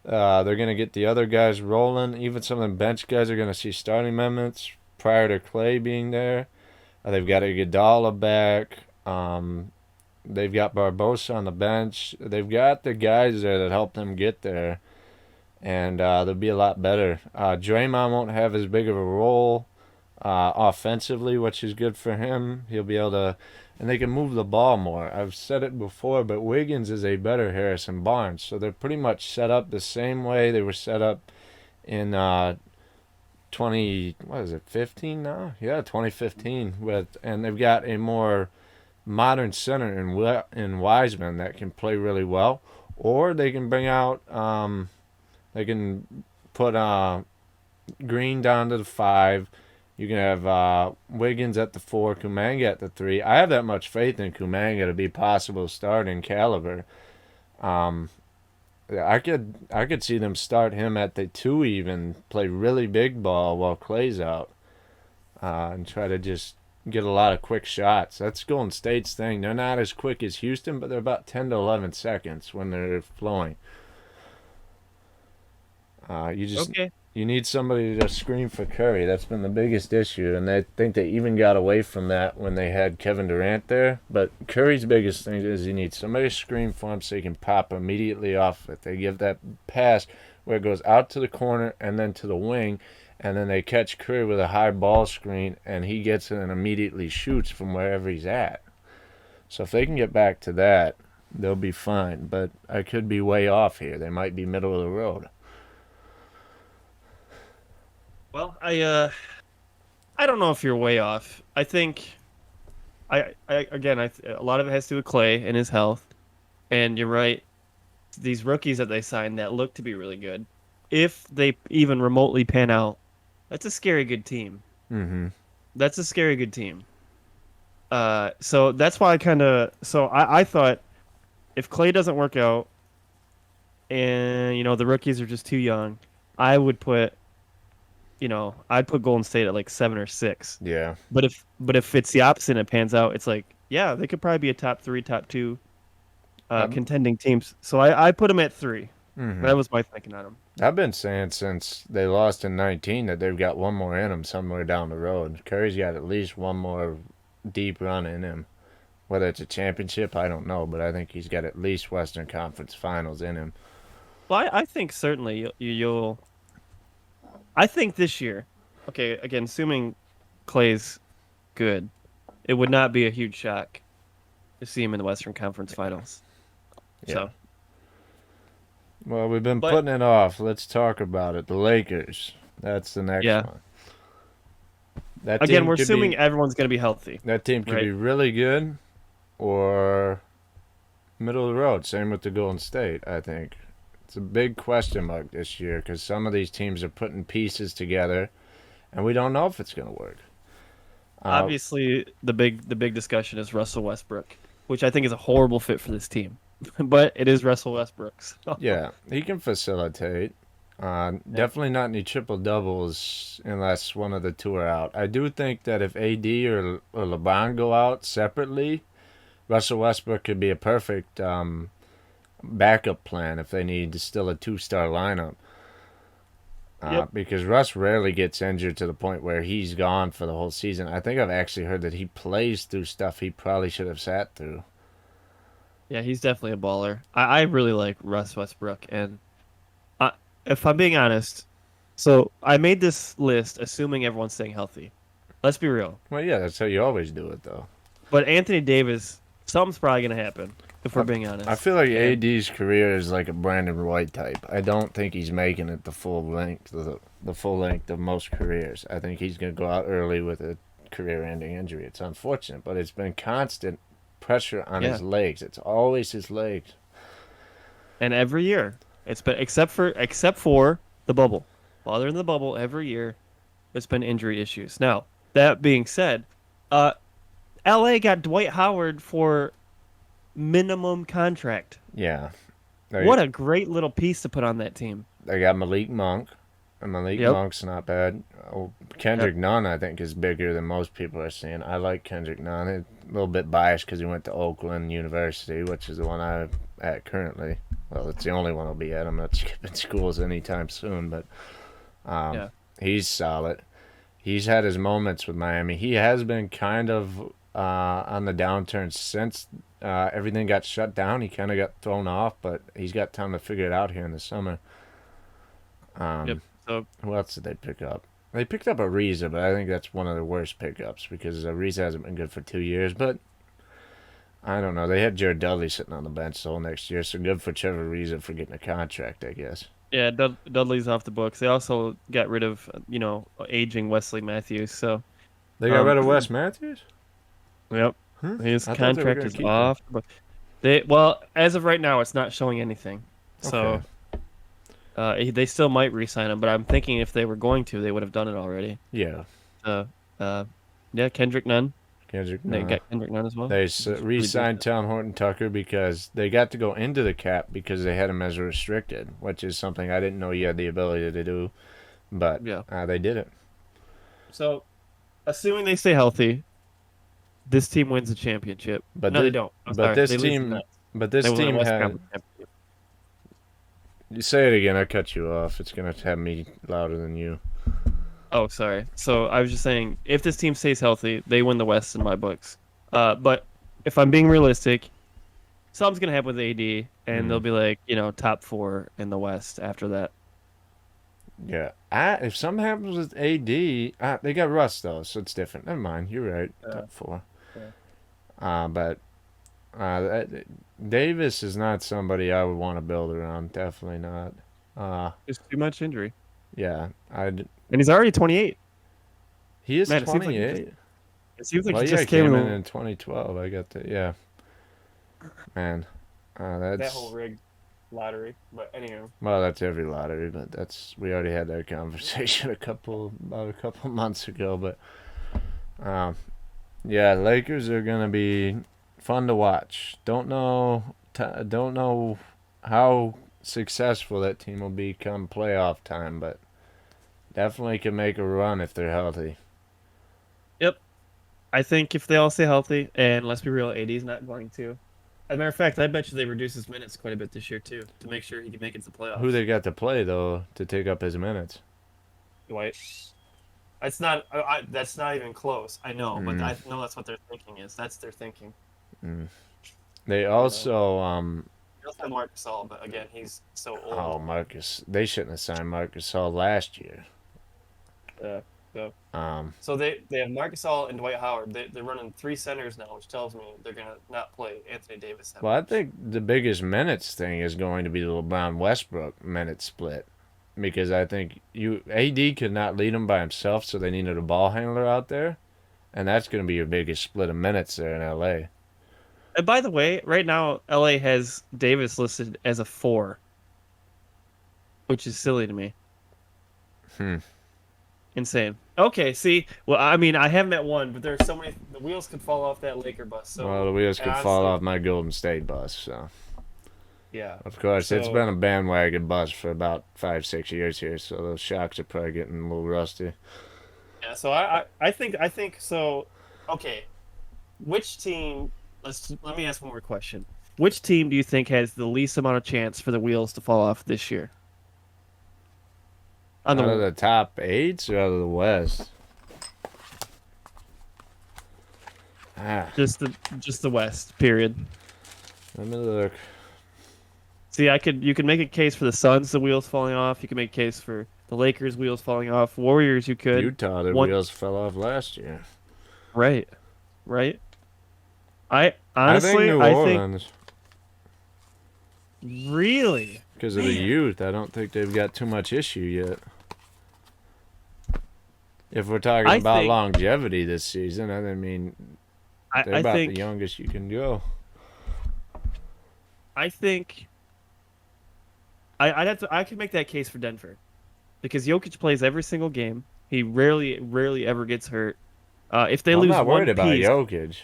they're going to get the other guys rolling. Even some of the bench guys are going to see starting minutes prior to Clay being there. They've got Iguodala back. They've got Barbosa on the bench. They've got the guys there that help them get there, and they'll be a lot better. Draymond won't have as big of a role offensively, which is good for him. He'll be able to, and they can move the ball more. I've said it before, but Wiggins is a better Harrison Barnes, so they're pretty much set up the same way they were set up in 20, what is it, 15 now? Yeah, 2015 with, and they've got a more modern center in Wiseman that can play really well, or they can bring out they can put Green down to the five. You can have Wiggins at the four, Kumanga at the three. I have that much faith in Kumanga to be possible starting caliber. Um, I could see them start him at the two, even play really big ball while Clay's out, and try to just get a lot of quick shots. That's Golden State's thing. They're not as quick as Houston, but they're about 10 to 11 seconds when they're flowing. You just Okay. you need somebody to screen for Curry. That's been the biggest issue, and I think they even got away from that when they had Kevin Durant there. But Curry's biggest thing is you need somebody to screen for him so he can pop immediately off it. They give that pass where it goes out to the corner and then to the wing, and then they catch Curry with a high ball screen, and he gets it and immediately shoots from wherever he's at. So if they can get back to that, they'll be fine. But I could be way off here. They might be middle of the road. Well, I don't know if you're way off. I think I again, a lot of it has to do with Clay and his health. And you're right. These rookies that they signed that look to be really good, if they even remotely pan out, that's a scary good team. Mm-hmm. That's a scary good team. So that's why I thought if Clay doesn't work out and the rookies are just too young, I would put I'd put Golden State at like 7 or 6. Yeah. But if it's the opposite and it pans out, it's like yeah, they could probably be a top 3, top 2 I'm, contending teams. So I put them at 3. mm-hmm. That was my thinking on them. I've been saying since they lost in 19 that they've got one more in them somewhere down the road. Curry's got at least one more deep run in him. Whether it's a championship, I don't know, but I think he's got at least Western Conference Finals in him. Well, I think certainly you'll. I think this year, okay, again, assuming Clay's good, it would not be a huge shock to see him in the Western Conference Finals. Yeah. So, Well, we've been but putting it off. Let's talk about it. The Lakers. That's the next yeah, one. That again, team we're could be assuming everyone's going to be healthy, that team could right? be really good or middle of the road. Same with the Golden State, I think. It's a big question mark this year because some of these teams are putting pieces together, and we don't know if it's going to work. Uh, Obviously, the big discussion is Russell Westbrook, which I think is a horrible fit for this team, but it is Russell Westbrook. So. yeah, he can facilitate. Yeah. Definitely not any triple doubles unless one of the two are out. I do think that if AD or LeBron go out separately, Russell Westbrook could be a perfect backup plan if they need still a two-star lineup. Yep. Because Russ rarely gets injured to the point where he's gone for the whole season. I think I've actually heard that he plays through stuff he probably should have sat through. Yeah, he's definitely a baller. I really like Russ Westbrook, and I, if I'm being honest, so I made this list assuming everyone's staying healthy. Let's be real. Well, yeah, that's how you always do it, though. But Anthony Davis, something's probably gonna happen if we're I, being I honest. feel like And AD's career is like a Brandon White type. I don't think he's making it the full length of the full length of most careers. I think he's going to go out early with a career-ending injury. It's unfortunate, but it's been constant pressure on yeah, his legs. It's always his legs. and every year it's been except for the bubble. While they're in the bubble, every year it's been injury issues. Now that being said, uh, LA got Dwight Howard for minimum contract. Yeah, they What a great little piece to put on that team. they got Malik Monk. Malik Yep. Monk's not bad. Oh, Kendrick Nunn, I think, is bigger than most people are seeing. I like Kendrick Nunn. A little bit biased because he went to Oakland University, which is the one I'm at currently. Well, it's the only one I'll be at. I'm not skipping schools anytime soon, but Yeah. he's solid. He's had his moments with Miami. He has been kind of on the downturn since everything got shut down. He kind of got thrown off, but he's got time to figure it out here in the summer. Yep. So Who else did they pick up? They picked up Ariza, but I think that's one of the worst pickups because Ariza hasn't been good for 2 years. But I don't know. They had Jared Dudley sitting on the bench the whole next year, so good for Trevor Ariza for getting a contract, I guess. yeah, Dudley's off the books. They also got rid of aging Wesley Matthews. So They got rid of Wes Matthews? yep, his I thought they were contract going is to keep him. off. But as of right now, it's not showing anything. So they still might re-sign him, but I'm thinking if they were going to, they would have done it already. Yeah. Yeah, Kendrick Nunn. Kendrick They Nunn. got Kendrick Nunn as well. They which is pretty re-signed decent. Tom Horton Tucker because they got to go into the cap because they had him as a restricted, which is something I didn't know you had the ability to do, but Yeah. they did it. So, assuming they stay healthy, this team wins the championship. But No, they don't. I'm sorry. this They lose to the team, Nets. but this They win the team West had. Conference championship. You say it again. I cut you off. It's gonna have me louder than you. Oh, sorry. So I was just saying, if this team stays healthy, they win the West in my books. But if I'm being realistic, something's gonna happen with AD, and they'll be like, top 4 in the West after that. Yeah. If something happens with AD, they got Russ though, so it's different. Never mind. You're right. Top 4. But Davis is not somebody I would want to build around. Definitely not. It's too much injury, Yeah. and he's already 28. He is Man, it seems like 28. It seems like Well, he yeah, just came came in 2012. I got that. Yeah. Man. that That's whole rigged lottery. But anyhow, well, that's every lottery, but we already had that conversation about a couple months ago. But yeah, Lakers are gonna be fun to watch. Don't know how successful that team will be come playoff time, but definitely can make a run if they're healthy. yep. I think if they all stay healthy, and let's be real, AD's not going to. As a matter of fact, I bet you they reduce his minutes quite a bit this year too, to make sure he can make it to the playoffs. Who they got to play though to take up his minutes? Dwight. It's not. That's not even close. I know, but I know that's what their thinking is. That's their thinking. They also They also have Marc Gasol, but again, he's so old. oh Marcus. They shouldn't have signed Marcus All last year. So they have Marc Gasol and Dwight Howard. They're running 3 centers now, which tells me they're gonna not play Anthony Davis. That Well, I much. think the biggest minutes thing is going to be the LeBron Westbrook minute split. Because I think AD could not lead him by himself, so they needed a ball handler out there, and that's going to be your biggest split of minutes there in LA. And by the way, right now LA has Davis listed as a 4, which is silly to me. Insane. Okay, see, well, I mean, I have him at 1, but there's so many. The wheels could fall off that Laker bus. So Well, the wheels could fall honestly, off my Golden State bus. So, Yeah. of course, it's So- been a bandwagon bus for about 5-6 years here. So those shocks are probably getting a little rusty. Yeah. So I think so. Okay, which team? Let me ask one more question. Which team do you think has the least amount of chance for the wheels to fall off this year? On Out of the the top 8 or out of the West? just the West. Period. Let me look. See, you could make a case for the Suns, the wheels falling off. You could make a case for the Lakers, wheels falling off. Warriors, you could. Utah, their One- wheels fell off last year. Right. I I think honestly, New Orleans. really. Because of the youth, I don't think they've got too much issue yet. If we're talking I about think- longevity this season, I mean, they're I about think the youngest you can go. I think I could make that case for Denver because Jokic plays every single game. He rarely ever gets hurt. If they I'm lose not one worried about piece, Jokic.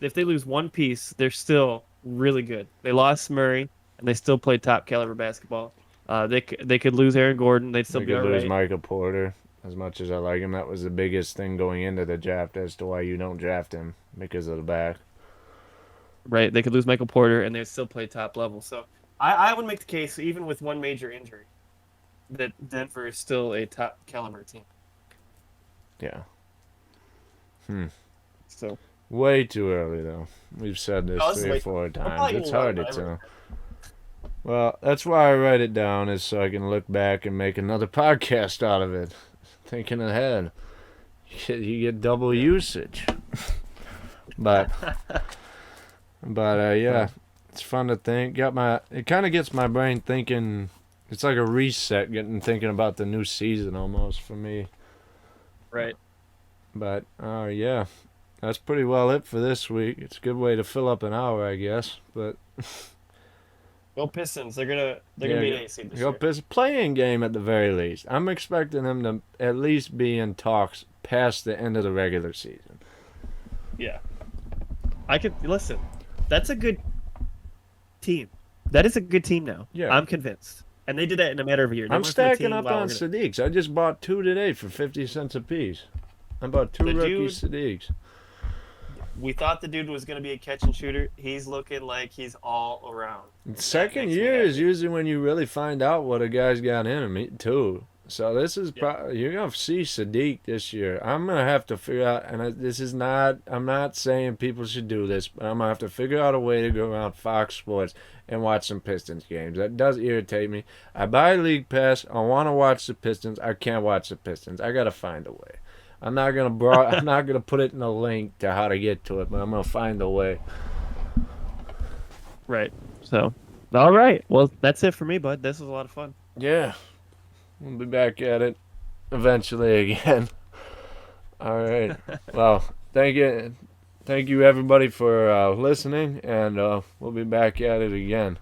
if they lose one piece, they're still really good. They lost Murray and they still play top caliber basketball. They could lose Aaron Gordon. They'd still They be could all lose right. Michael Porter. As much as I like him, that was the biggest thing going into the draft as to why you don't draft him because of the back. Right. They could lose Michael Porter and they'd still play top level. So I would make the case, even with one major injury, that Denver is still a top caliber team. Yeah. So Way too early, though. We've said this oh, this is 3 or way 4 I'm times. probably It's getting wrong, hard to but I really tell. Well, that's why I write it down, is so I can look back and make another podcast out of it. Thinking ahead. You get double usage. But yeah, it's fun to think. It kind of gets my brain thinking. It's like a reset, thinking about the new season almost for me. right. But yeah, that's pretty well it for this week. It's a good way to fill up an hour, I guess. But Go Pistons. They're gonna yeah, be an AC this go year. Pistons playing game at the very least. I'm expecting them to at least be in talks past the end of the regular season. Yeah. I could listen. That's a good team. That is a good team now. Yeah. I'm convinced. And they did that in a matter of a year. They I'm went from a stacking team, up wow, on we're gonna- Sadiqs. I just bought 2 today for 50 cents a piece. I bought 2 The rookie dude- Sadiqs. We thought the dude was gonna be a catch and shooter. He's looking like he's all around. Second makes me year is happy. usually when you really find out what a guy's got in him, too. So this is you're gonna see Sadiq this year. I'm gonna have to figure out, and I'm not saying people should do this, but I'm gonna have to figure out a way to go around Fox Sports and watch some Pistons games. That does irritate me. I buy League Pass. I want to watch the Pistons. I can't watch the Pistons. I gotta find a way. I'm not gonna put it in a link to how to get to it, but I'm gonna find a way. Right. So all right. Well, that's it for me, bud. This was a lot of fun. Yeah, we'll be back at it eventually again. All right. Well, thank you everybody for listening, and we'll be back at it again.